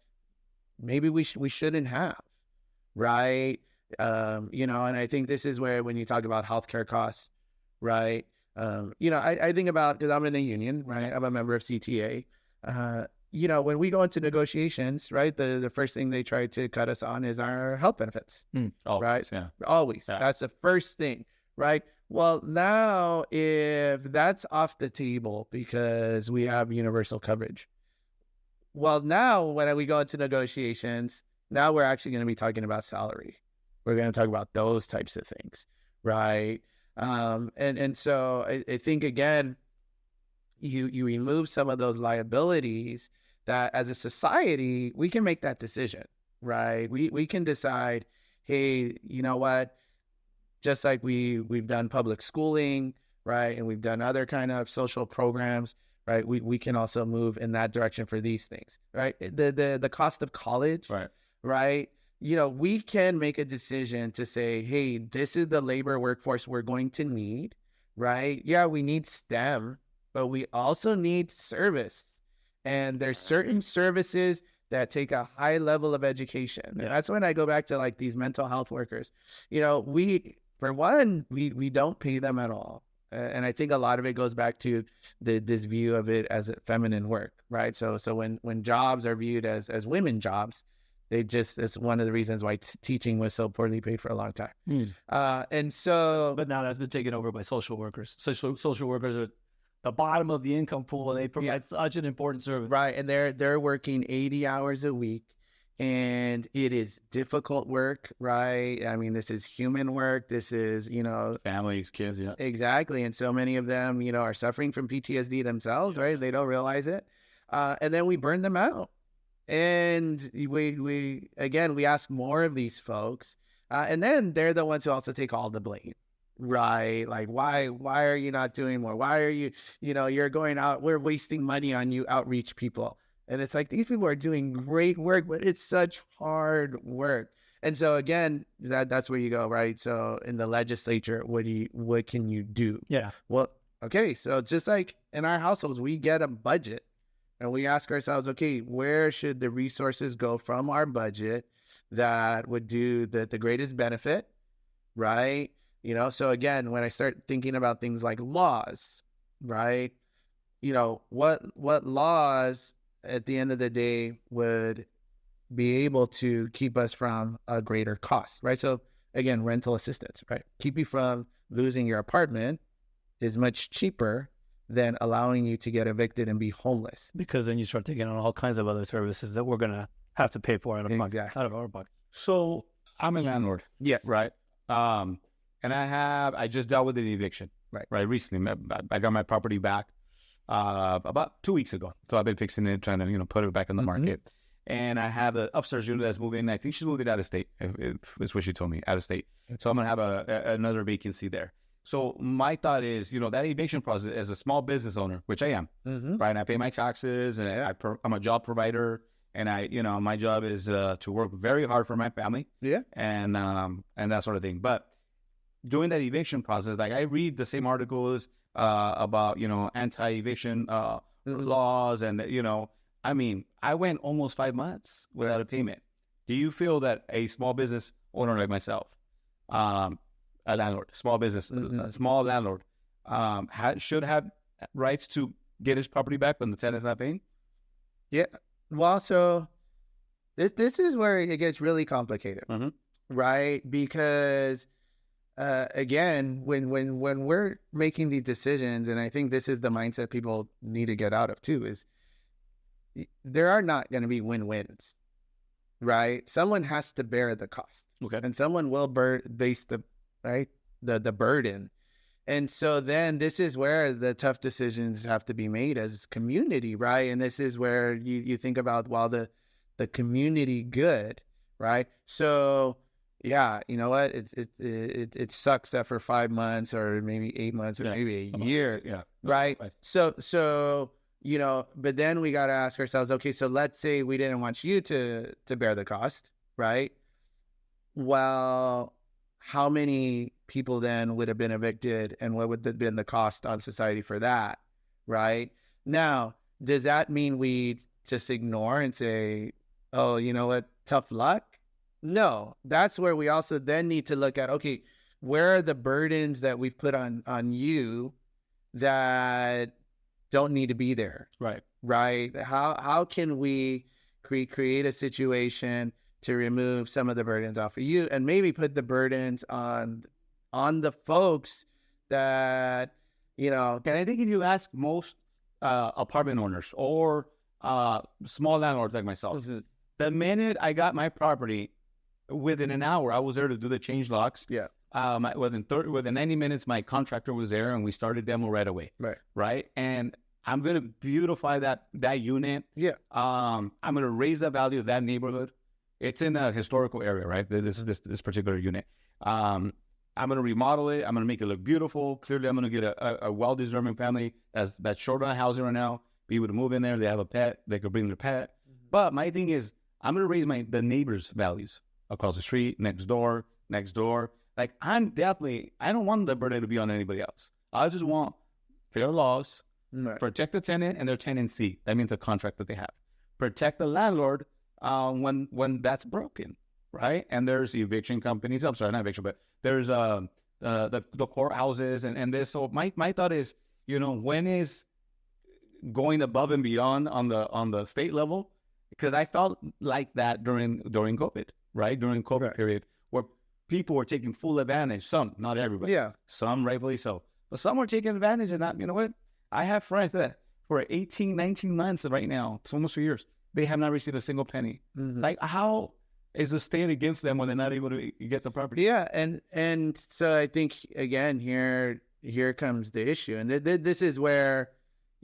maybe we shouldn't have, right? And I think this is where, when you talk about healthcare costs, right? I think about, because I'm in a union, right? I'm a member of CTA. When we go into negotiations, right? The first thing they try to cut us on is our health benefits, always, right? Yeah. Always. Yeah. That's the first thing, right? Well, now if that's off the table because we have universal coverage, well, now when we go into negotiations, now we're actually going to be talking about salary. We're going to talk about those types of things, right? And so I think, again, you remove some of those liabilities that, as a society, we can make that decision, right? We can decide, hey, you know what? Just like we've done public schooling, right? And we've done other kind of social programs, right? We can also move in that direction for these things, right? The cost of college, right? We can make a decision to say, hey, this is the labor workforce we're going to need, right? Yeah, we need STEM, but we also need service. And there's certain services that take a high level of education. And that's when I go back to, like, these mental health workers. We don't pay them at all. And I think a lot of it goes back to this view of it as a feminine work, right? So when jobs are viewed as women jobs, it's one of the reasons why teaching was so poorly paid for a long time. But now that's been taken over by social workers. Social workers are the bottom of the income pool, and they provide such an important service. Right, and they're working 80 hours a week, and it is difficult work, right? I mean, this is human work. This is, families, kids, exactly. And so many of them, are suffering from PTSD themselves, right? They don't realize it, and then we burn them out. And we ask more of these folks, and then they're the ones who also take all the blame, right? Like, why are you not doing more? Why are you, you're going out, we're wasting money on you outreach people. And it's like, these people are doing great work, but it's such hard work. And so again, that's where you go, right? So in the legislature, what can you do? Yeah. Well, okay, so just like in our households, we get a budget and we ask ourselves, okay, where should the resources go from our budget that would do the greatest benefit, right? You know, so again, when I start thinking about things like laws, right? You know, what laws at the end of the day would be able to keep us from a greater cost, right? So again, rental assistance, right? Keep you from losing your apartment is much cheaper than allowing you to get evicted and be homeless. Because then you start taking on all kinds of other services that we're going to have to pay for out of pocket, Exactly. out of our pocket. So I'm a landlord, Yes. right? And I just dealt with an eviction, right? Recently, I got my property back about 2 weeks ago. So I've been fixing it, trying to, put it back in the market. And I have the upstairs unit that's moving. I think she's moving out of state. If it's what she told me, out of state. So I'm gonna have another vacancy there. So my thought is, that eviction process as a small business owner, which I am, right? And I pay my taxes, and I'm a job provider, and my job is to work very hard for my family, and that sort of thing. But during that eviction process, like I read the same articles about anti-eviction laws, and I went almost 5 months without a payment. Do you feel that a small business owner like myself, a landlord, small business, a small landlord, should have rights to get his property back when the tenant's not paying? Yeah. Well, so this is where it gets really complicated, right? Because again, when we're making these decisions, and I think this is the mindset people need to get out of too, is there are not going to be win-wins, right? Someone has to bear the cost, and someone will base the burden. And so then this is where the tough decisions have to be made as community, right? And this is where you think about, well, the community good, right? So yeah, you know what? It sucks that for 5 months or maybe 8 months or maybe a year, right? So but then we got to ask ourselves, okay, so let's say we didn't want you to bear the cost, right? Well, how many people then would have been evicted, and what would have been the cost on society for that, right? Now, does that mean we just ignore and say, oh, you know what, tough luck? No, that's where we also then need to look at, okay, where are the burdens that we've put on you that don't need to be there, right? How can we create a situation to remove some of the burdens off of you, and maybe put the burdens on the folks that, And I think if you ask most apartment owners or small landlords like myself, the minute I got my property, within an hour, I was there to do the change locks. Within 90 minutes, my contractor was there, and we started demo right away. Right. And I'm going to beautify that unit. I'm going to raise the value of that neighborhood. It's in a historical area, right? This particular unit. I'm going to remodel it. I'm going to make it look beautiful. Clearly, I'm going to get a well-deserving family that's short on housing right now. Be able to move in there. They have a pet. They could bring their pet. But my thing is, I'm going to raise the neighbors' values across the street, next door. Like, I don't want the burden to be on anybody else. I just want fair laws, protect the tenant and their tenancy. That means a contract that they have. Protect the landlord when that's broken, right? And there's eviction companies. I'm sorry, not eviction, but there's the courthouses and this. So my thought is, when is going above and beyond on the state level? Because I felt like that during COVID, right? During COVID period, where people were taking full advantage. Some, not everybody. Some rightfully so. But some were taking advantage of that. You know what? I have friends that for 18, 19 months right now, it's almost 2 years, they have not received a single penny. Like, how is the state against them when they're not able to get the property? And so I think, again, here comes the issue. And this is where,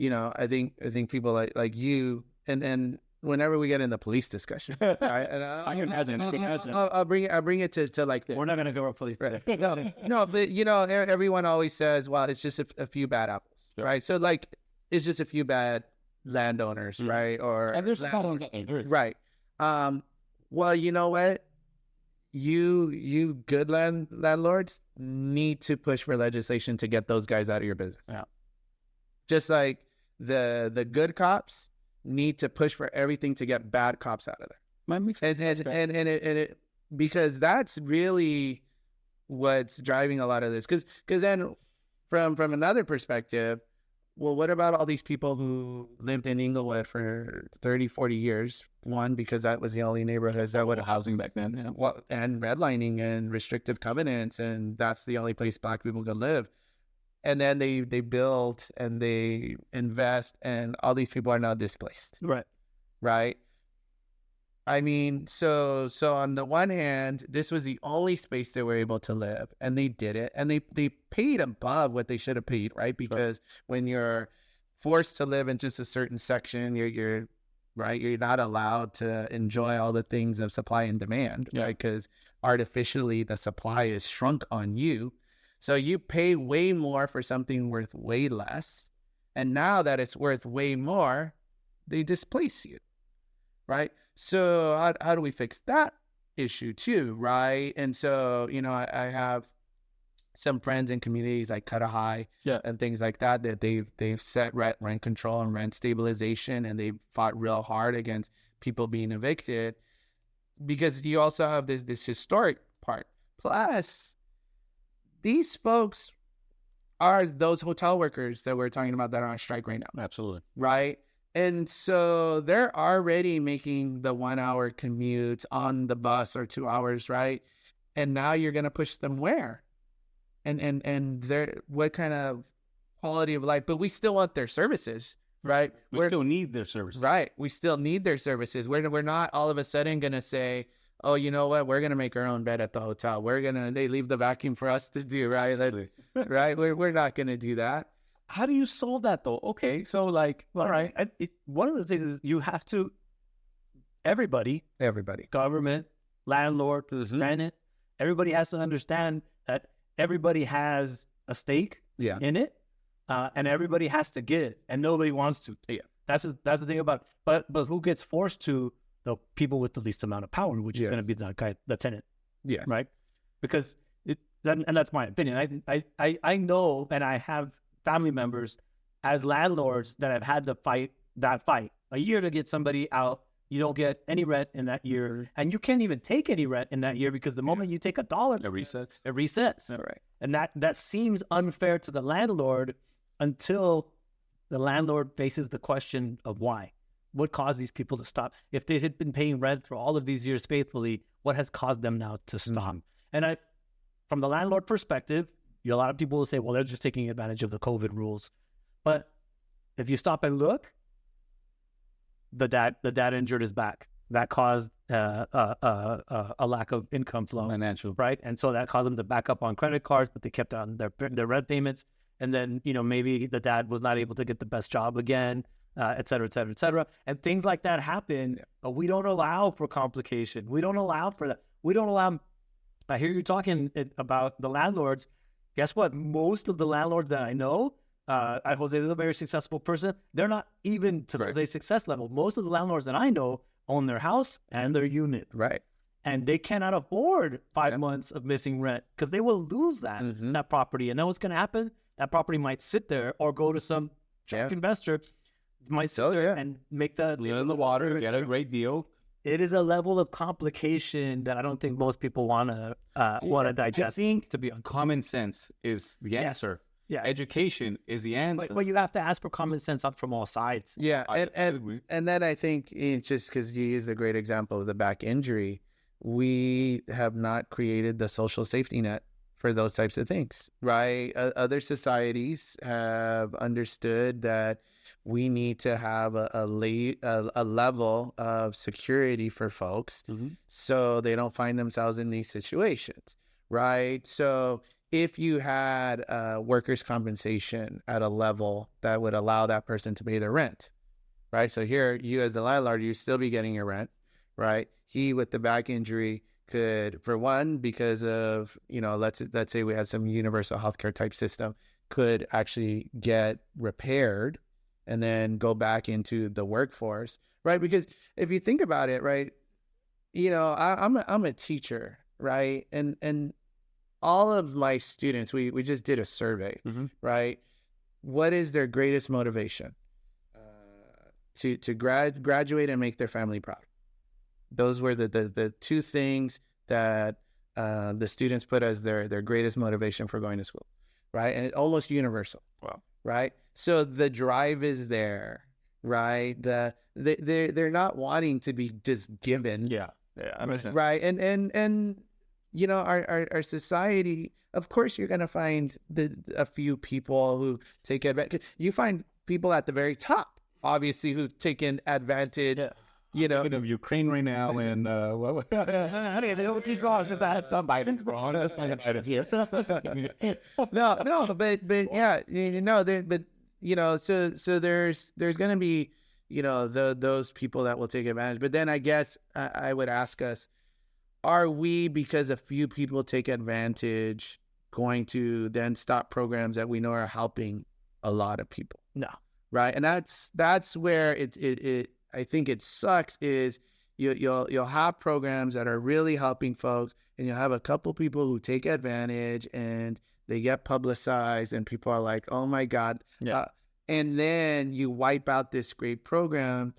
I think people like you, and whenever we get in the police discussion, right? And I can imagine. I'll bring it to like this. We're not going to go over police. No, but everyone always says, well, it's just a few bad apples, right? So like, it's just a few bad landowners, right? Or And there's patterns out there. right. Well, you know what? You good landlords need to push for legislation to get those guys out of your business. Yeah. Just like the good cops need to push for everything to get bad cops out of there. That makes sense. And it because that's really what's driving a lot of this. Because then from another perspective, well, what about all these people who lived in Inglewood for 30, 40 years? One, because that was the only neighborhoods that would housing back then. Yeah. well, and redlining and restrictive covenants, and that's the only place Black people could live. And then they build and they invest, and all these people are now displaced. Right. I mean, so on the one hand, this was the only space they were able to live, and they did it, and they paid above what they should have paid, right? Because when you're forced to live in just a certain section, you're right, you're not allowed to enjoy all the things of supply and demand, right? Because artificially the supply is shrunk on you, so you pay way more for something worth way less, and now that it's worth way more, they displace you, right? So how do we fix that issue too, right? And so, you know, I have some friends in communities like Cudahy and things like that they've set rent control and rent stabilization, and they've fought real hard against people being evicted, because you also have this historic part. Plus, these folks are those hotel workers that we're talking about that are on strike right now. Absolutely. Right? And so they're already making the 1 hour commute on the bus or 2 hours, right? And now you're going to push them where? And they're, what kind of quality of life? But we still want their services, right? We still need their services. Right. We still need their services. We're not all of a sudden going to say, oh, you know what? We're going to make our own bed at the hotel. They leave the vacuum for us to do, right? Right. We're not going to do that. How do you solve that though? Okay, so like, all right, one of the things is you have to, everybody, government, landlord, tenant, everybody has to understand that everybody has a stake in it, and everybody has to give, and nobody wants to. Yeah, that's the thing about. But who gets forced to? The people with the least amount of power, which is going to be the tenant. Yeah, right. Because and that's my opinion. I know, and I have family members as landlords that have had to fight a year to get somebody out. You don't get any rent in that year, and you can't even take any rent in that year, because the moment you take $1, it resets. All right. And that seems unfair to the landlord until the landlord faces the question of why. What caused these people to stop? If they had been paying rent for all of these years faithfully, what has caused them now to stop? And from the landlord perspective, a lot of people will say, well, they're just taking advantage of the COVID rules. But if you stop and look, the dad injured his back. That caused a lack of income flow. Financial. Right? And so that caused them to back up on credit cards, but they kept on their rent payments. And then, you know, maybe the dad was not able to get the best job again, et cetera, et cetera, et cetera. And things like that happen, but we don't allow for complication. We don't allow for that. We don't allow. I hear you talking about the landlords. Guess what? Most of the landlords that I know, Jose is a very successful person. They're not even to Jose's success level. Most of the landlords that I know own their house and their unit. Right. And they cannot afford 5 months of missing rent, because they will lose that property. And then what's going to happen? That property might sit there or go to some investor, might sit there and make lean in the water, get a great deal. It is a level of complication that I don't think most people want to digest. To be honest, common sense is the answer. Yeah, education is the answer. But you have to ask for common sense up from all sides. Yeah, and then I think just because you used a great example of the back injury, we have not created the social safety net for those types of things, right? Other societies have understood that we need to have a level of security for folks so they don't find themselves in these situations, right? So if you had workers' compensation at a level that would allow that person to pay their rent, right? So here, you as the landlord, you still be getting your rent, right? He with the back injury could, for one, because of, you know, let's say we had some universal healthcare type system, could actually get repaired and then go back into the workforce, right? Because if you think about it, right, I'm a teacher, right? And all of my students, we just did a survey, right? What is their greatest motivation? To graduate and make their family proud. Those were the two things that the students put as their greatest motivation for going to school, right? And it's almost universal. Wow. Right? So the drive is there, right? They're not wanting to be just given. Yeah, I understand. Right? And our society, of course, you're gonna find a few people who take advantage. You find people at the very top, obviously, who've taken advantage. Yeah. Thinking of Ukraine right now, and Biden's wrong. That's not Biden's here. No, but yeah, so there's gonna be those people that will take advantage. But then I guess I would ask us, are we, because a few people take advantage, going to then stop programs that we know are helping a lot of people? No. Right, and that's where it I think it sucks, is you'll have programs that are really helping folks, and you'll have a couple people who take advantage and they get publicized, and people are like, oh my God. Yeah. And then you wipe out this great program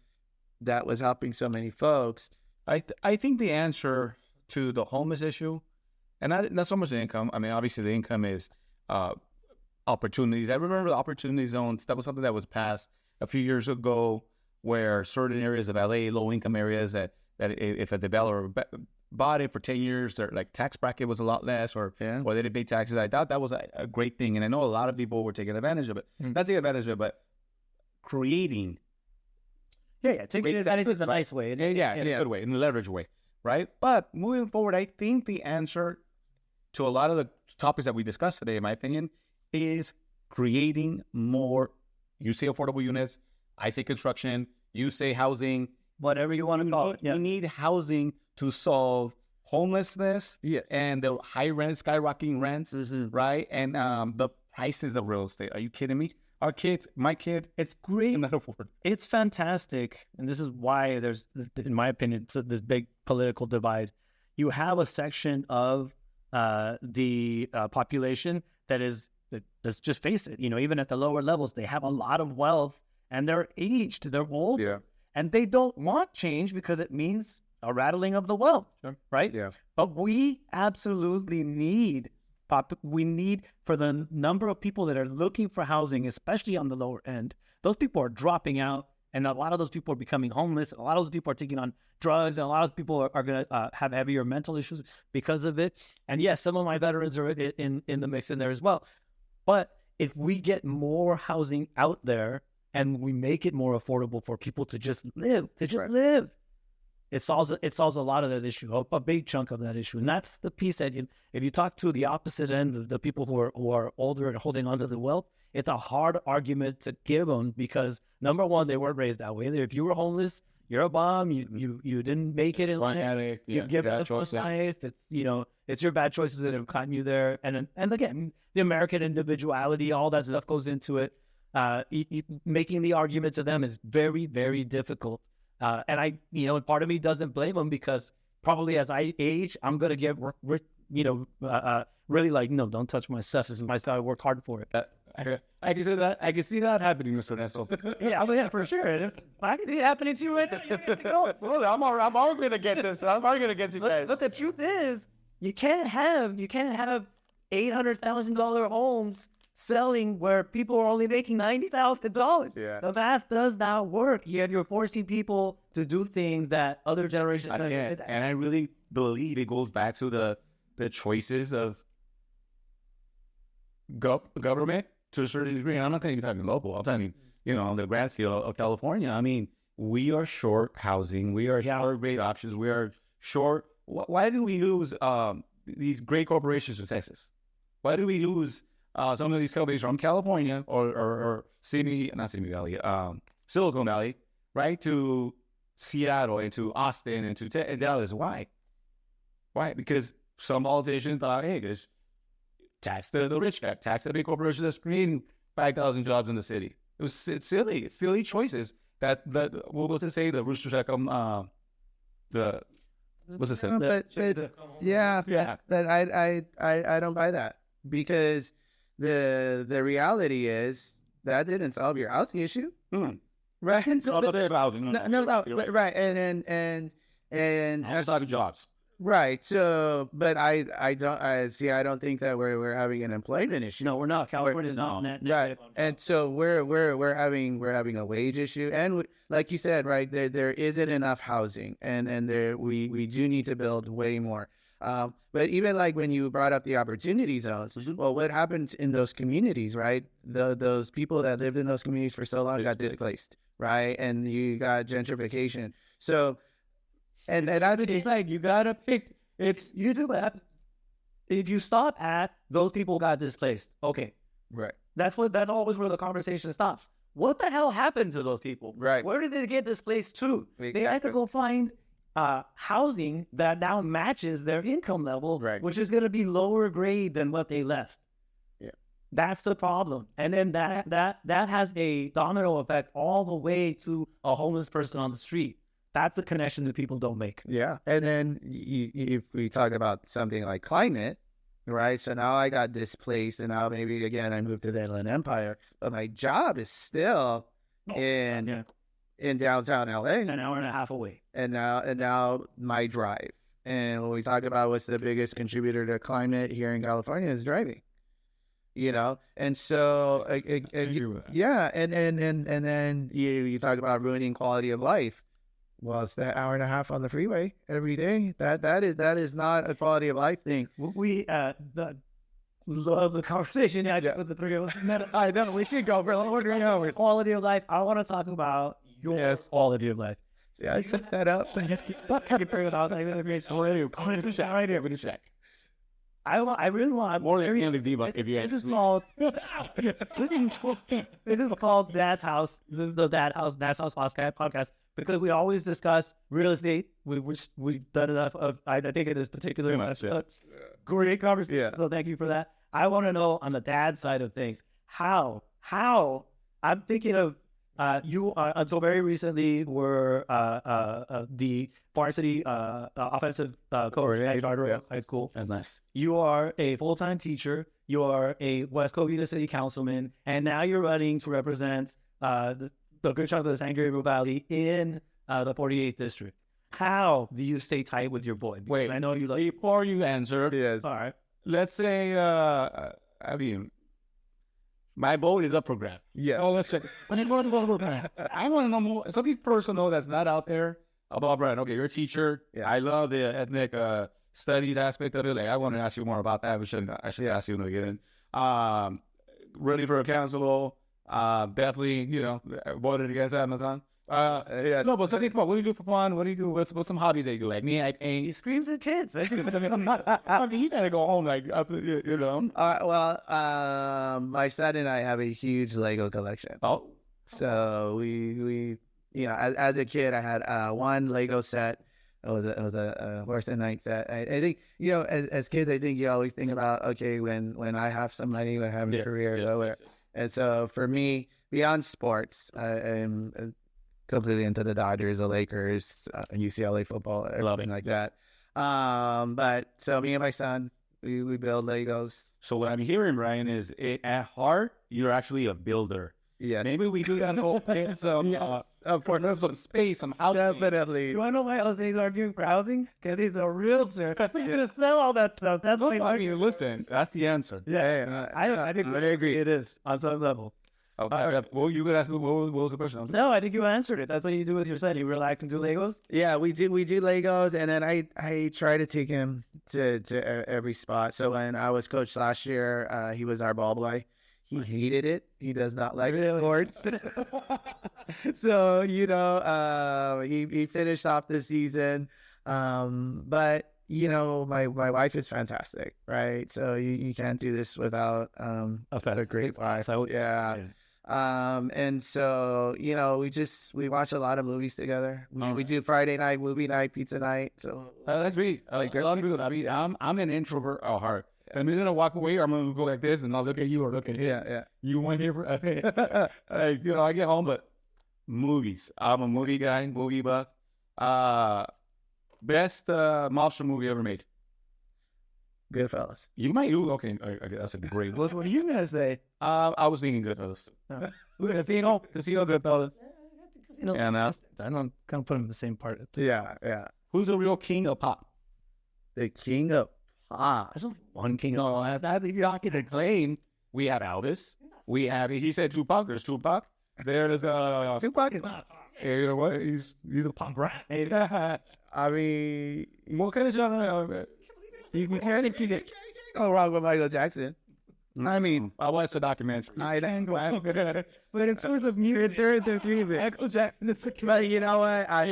that was helping so many folks. I think the answer to the homeless issue, and not so much the income. I mean, obviously the income is opportunities. I remember the opportunity zones. That was something that was passed a few years ago, where certain areas of LA, low-income areas, that if a developer bought it for 10 years, their like tax bracket was a lot less, or they didn't pay taxes. I thought that was a great thing, and I know a lot of people were taking advantage of it. Not taking advantage of it, but creating. Taking advantage in a nice way. In a good way, in a leverage way, right? But moving forward, I think the answer to a lot of the topics that we discussed today, in my opinion, is creating more. You say affordable units, I say construction, you say housing. Whatever you want to call it. Yeah. You need housing to solve homelessness, Yes, and the high rents, skyrocketing rents, right? And the prices of real estate. Are you kidding me? Our kids, my kid, It's great. cannot afford. It's fantastic. And this is why there's, in my opinion, this big political divide. You have a section of the population let's just face it, even at the lower levels, they have a lot of wealth, and they're aged, they're old, and they don't want change because it means a rattling of the wealth, right? Yeah. But we absolutely need for the number of people that are looking for housing, especially on the lower end, those people are dropping out, and a lot of those people are becoming homeless. A lot of those people are taking on drugs, and a lot of people are going to have heavier mental issues because of it. And yes, some of my veterans are in the mix in there as well. But if we get more housing out there and we make it more affordable for people to just live, live, it solves a lot of that issue, a big chunk of that issue. And that's the piece that if you talk to the opposite end, the people who are older and holding onto the wealth, it's a hard argument to give them, because number one, they weren't raised that way. If you were homeless, you're a bum. You didn't make it in life. You've given up on life. It's your bad choices that have gotten you there. And again, the American individuality, all that stuff goes into it. Making the argument to them is very, very difficult. And part of me doesn't blame them, because probably as I age, I'm gonna get really like, no, don't touch my stuff. This is my stuff. I worked hard for it. I can see that. I can see that happening, Mr. Ernesto. Yeah, for sure. I can see it happening to you right now. You have to go. Well, I'm arguing against this. I'm arguing against you guys. But the truth is, you can't have $800,000 homes selling where people are only making $90,000. Yeah. The math does not work. Yet you're forcing people to do things that other generations did. And I really believe it goes back to the choices of government to a certain degree. And I'm not even talking local. I'm talking, on the grand scale of California. I mean, we are short housing. We are short great options. We are short. Why do we lose these great corporations to Texas? Why do we lose some of these companies from California or Silicon Valley, right, to Seattle and to Austin and to Dallas? Why? Because some politicians thought, hey, just tax the rich guy, tax the big corporations that's creating 5,000 jobs in the city, It's silly. It's silly choices that what to say the roosters that come the what's it say? But I don't buy that, because the reality is that didn't solve your housing issue, right? So right, and has a lot of jobs. Right. So, but I don't think that we're having an employment issue. No, we're not. California is not net. Right. And so we're having a wage issue, and like you said, right, there isn't enough housing, and there we do need to build way more. But even like when you brought up the opportunity zones, well, what happened in those communities, right? Those people that lived in those communities for so long got displaced, right? And you got gentrification. So. And I think it's like you gotta pick. You do that. If you stop at those people got displaced, okay, right. That's always where the conversation stops. What the hell happened to those people? Right. Where did they get displaced to? Exactly. They had to go find housing that now matches their income level, right, which is going to be lower grade than what they left. Yeah, that's the problem. And then that has a domino effect all the way to a homeless person on the street. That's the connection that people don't make. Yeah. And then if we talk about something like climate, right? So now I got displaced, and now maybe again I moved to the Inland Empire, but my job is still in downtown LA, an hour and a half away. And now my drive. And when we talk about what's the biggest contributor to climate here in California is driving. You know, and so yeah, and then you talk about ruining quality of life. Well, it's that hour and a half on the freeway every day. That is not a quality of life thing. We love the conversation with the three of us. I know, we could go for over 3 hours. Quality of life. I want to talk about your quality of life. See, I set that up. I really want more than if you this is called Dad's House. This is the Dad's House podcast, because we always discuss real estate. We've done enough of, I think, in this particular great conversation. Yeah. So thank you for that. I want to know, on the dad side of things, how I'm thinking of you until very recently were the varsity offensive coach at High School. That's nice. You are a full-time teacher. You are a West Covina city councilman, and now you're running to represent the good chunk of the San Gabriel Valley in the 48th district. How do you stay tight with your boy? Because wait, I know you like. Before you answer, yes. All right. Let's say, my vote is up for grabs. Yeah. Oh, let's say, I want to know more. Something personal that's not out there about Brian. Okay, you're a teacher. Yeah. I love the ethnic studies aspect of it. Like, I want to ask you more about that. I should ask you when we get in. Running for a council, definitely, voted against Amazon. Yeah. No, but something. What do you do for fun? What do you do? What's some hobbies that you do? Like me, I paint. He screams at kids. I mean, you gotta go home, like, my son and I have a huge Lego collection. Oh, so we as a kid, I had one Lego set. It was a horse and knight set. I think, as kids, I think you always think about, okay, when I have some money, when I have a career, yes. And so for me, beyond sports, I'm completely into the Dodgers, the Lakers, UCLA football, everything like that. But so me and my son, we build Legos. So what I'm hearing, Ryan, is at heart, you're actually a builder. Yeah. Maybe we do that whole thing. So, some space, some housing. Definitely. You want to know why Jose's arguing for housing? Because he's a realtor. He's going to sell all that stuff. That's what listen, that's the answer. Yeah. I think I agree. It is on some level. Okay. Well, you could ask me, what was the question? No, I think you answered it. That's what you do with your son. You relax and do Legos? Yeah, we do Legos, and then I try to take him to every spot. So when I was coach last year, he was our ball boy. He hated it. He does not like sports. So, he finished off the season. But, my wife is fantastic, right? So you can't do this without a great wife. Yeah. And so, we watch a lot of movies together. We do Friday night, movie night, pizza night. So that's me. I'm an introvert at heart. And then I walk away, I'm gonna go like this, and I'll look at you or look at him. Yeah. You went here for, like, you know, I get home, but movies. I'm a movie guy, movie buff. Best mobster movie ever made. Goodfellas. You might do okay. That's a great. What do you guys say? I was thinking Goodfellas. Casino, Goodfellas. Casino. And I don't kind of put them in the same part. Yeah. who's the real king of pop? The king of pop. There's only one king. No, that's not the claim. We have Elvis. We have. He said Tupac. There's Tupac. There's Tupac is not. You know what? He's a pop rat. I mean, What kind of genre? you can't go wrong with Michael Jackson. I mean, I watched a documentary. I know. But in terms of music, Michael Jackson is the king. But you know what? I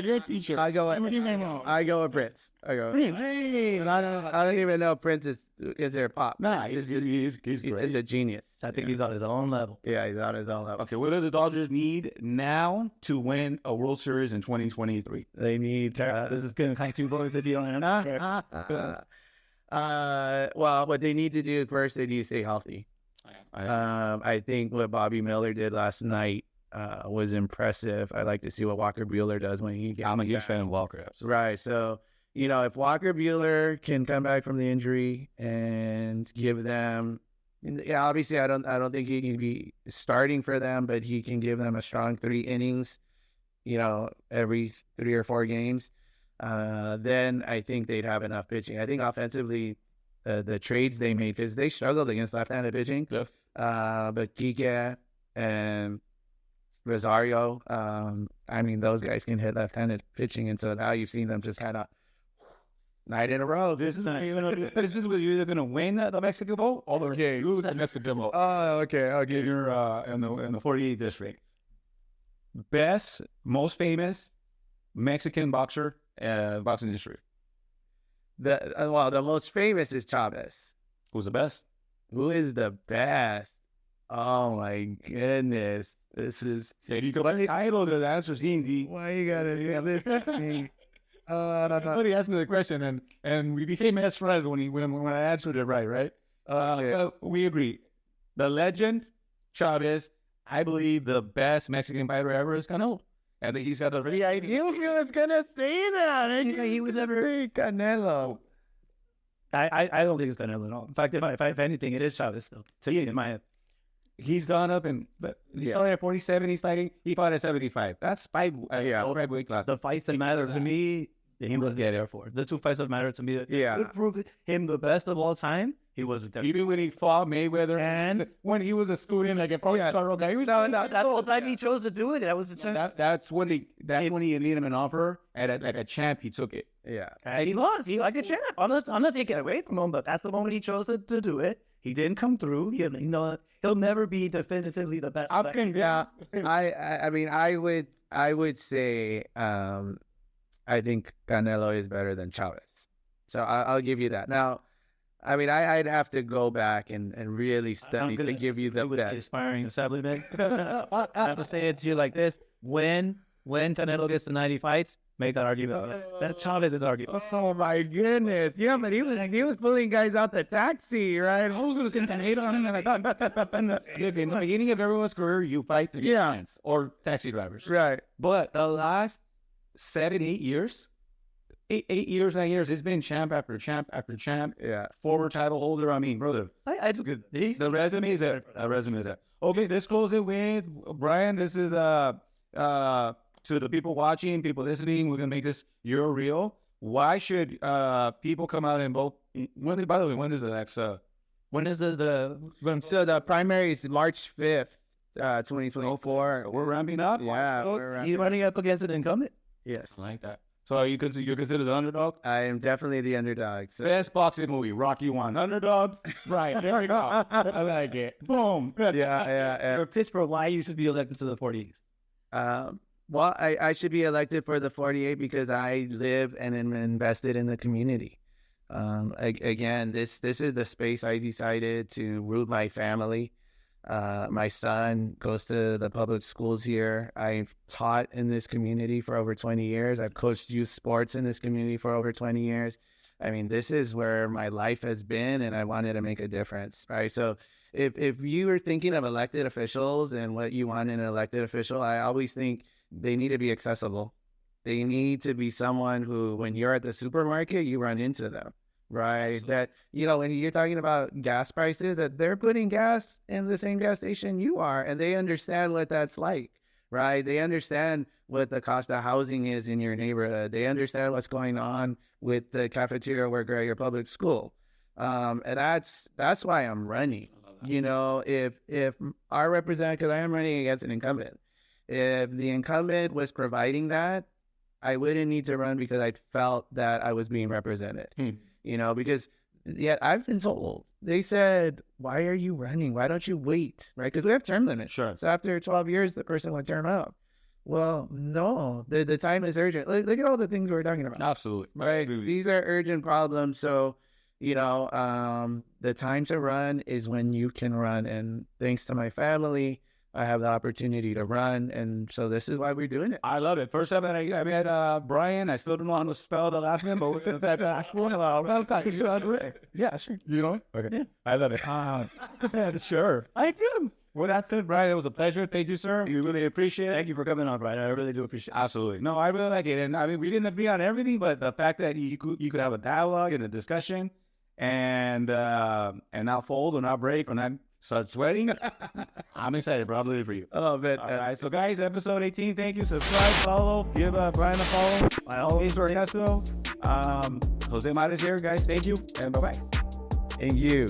go with Prince. I don't even know Prince is there pop. Nah, It's he's just, great. he's a genius. I think he's on his own level. Yeah, he's on his own level. Okay, what do the Dodgers need now to win a World Series in 2023? They need. This is going to kind of two boys if you don't answer. Well, what they need to do first, they need to stay healthy. I think what Bobby Miller did last night was impressive. I like to see what Walker Buehler does when he gets I'm a huge back. fan of Walker. Right. So, you know, if Walker Buehler can come back from the injury and give them, yeah, obviously I don't think he can be starting for them, but he can give them a strong 3 innings, you know, every 3 or 4 games. Then I think they'd have enough pitching. I think offensively, the trades they made, because they struggled against left-handed pitching, Yeah. but Kike and Rosario, I mean, those guys can hit left-handed pitching, and so now you've seen them just kind of night in a row. This is where you're either going to win the Mexican Bowl or lose the Mexican Bowl. Oh, okay. If you're in the 48 district. Best, most famous Mexican boxer, boxing history. The most famous is Chavez. Who's the best? Who is the best? Oh my goodness. This is If you go by the title, the answer's easy. why you gotta do this to me. Somebody asked me the question, and we became best friends when I answered it right? We agree. The legend, Chavez, I believe the best Mexican fighter ever is Canelo. And he's got a See, I knew he was gonna say that. I knew he was never say Canelo. I don't think it's Canelo at all. In fact, if anything, it is Chavez still. To me, in my head. He's gone up and he started at 47. He's fighting. He fought at 75. That's 5 right weight class. The fights that matter to me, he was there for. The 2 fights that matter to me, Yeah. would prove him the best of all time. He wasn't there. Even when he fought Mayweather, And when he was a student, like a pro guy, he was that whole time he chose to do it. That was the time. that's when he made him an offer, and like a champ, he took it. Yeah. And he lost. He like a champ. I'm not taking it away from him, but that's the moment he chose to do it. He didn't come through. He'll never be definitively the best. Yeah. I mean, I would say I think Canelo is better than Chavez. So I'll give you that. Now, I mean, I'd have to go back and really study to give you the best. Aspiring assemblyman. I have to say it to you like this: when Canelo gets to 90 fights, make that argument. That Chavez is argument. Oh my goodness! Yeah, but he was pulling guys out the taxi, right? I was going to say in the beginning of everyone's career, you fight to get fans or taxi drivers, Right. But the last 7, 8 years, 8 years, 9 years, it's been champ after champ after champ. Yeah. Former title holder. I mean, brother, I do good. the resume is there. Okay, let's close it with Brian. This is to the people watching, people listening. We're gonna make this You're Real. Why should people come out and vote? By the way, when is the next? When is So the primary is March 5th, 2024. So we're ramping up. Yeah. he's running up against an incumbent? Yes. I like that. So you're considered the underdog? I am definitely the underdog. So Best boxing movie, Rocky 1. Underdog? Right, there we go. I like it. Boom. yeah. Or pitch for why you should be elected to the 48th. Well, I should be elected for the 48 because I live and am invested in the community. Again, this is the space I decided to root my family. My son goes to the public schools here. I've taught in this community for over 20 years. I've coached youth sports in this community for over 20 years. I mean, this is where my life has been, and I wanted to make a difference, right? So if you are thinking of elected officials and what you want in an elected official, I always think they need to be accessible. They need to be someone who, when you're at the supermarket, you run into them, right? Absolutely. That, when you're talking about gas prices, that they're putting gas in the same gas station you are, and they understand what that's like, right? They understand what the cost of housing is in your neighborhood. They understand what's going on with the cafeteria worker at your public school. And that's why I'm running. If our representative, because I am running against an incumbent, if the incumbent was providing that, I wouldn't need to run because I felt that I was being represented. Because yet I've been told, they said, why are you running? Why don't you wait? Right? Because we have term limits. Sure. So after 12 years, the person would term out. Well, no, the time is urgent. Look at all the things we're talking about. Absolutely. Right. These are urgent problems. So, the time to run is when you can run. And thanks to my family, I have the opportunity to run. And so this is why we're doing it. I love it. First time I met Brian. I still don't know how to spell the last name, but we're going to yeah, sure. You know it? Okay. Yeah. I love it. Yeah, sure. I do. Well, that's it, Brian. It was a pleasure. Thank you, sir. We really appreciate it. Thank you for coming on, Brian. I really do appreciate it. Absolutely. No, I really like it. And I mean, we didn't agree on everything, but the fact that you could have a dialogue and a discussion and not fold or not break or not start sweating. I'm excited, bro. I'm ready for you. Oh, man. All right. So, guys, episode 18. Thank you. Subscribe, follow, give Brian a follow. By all means, Ernesto. Jose Mares here, guys. Thank you. And bye-bye. And you.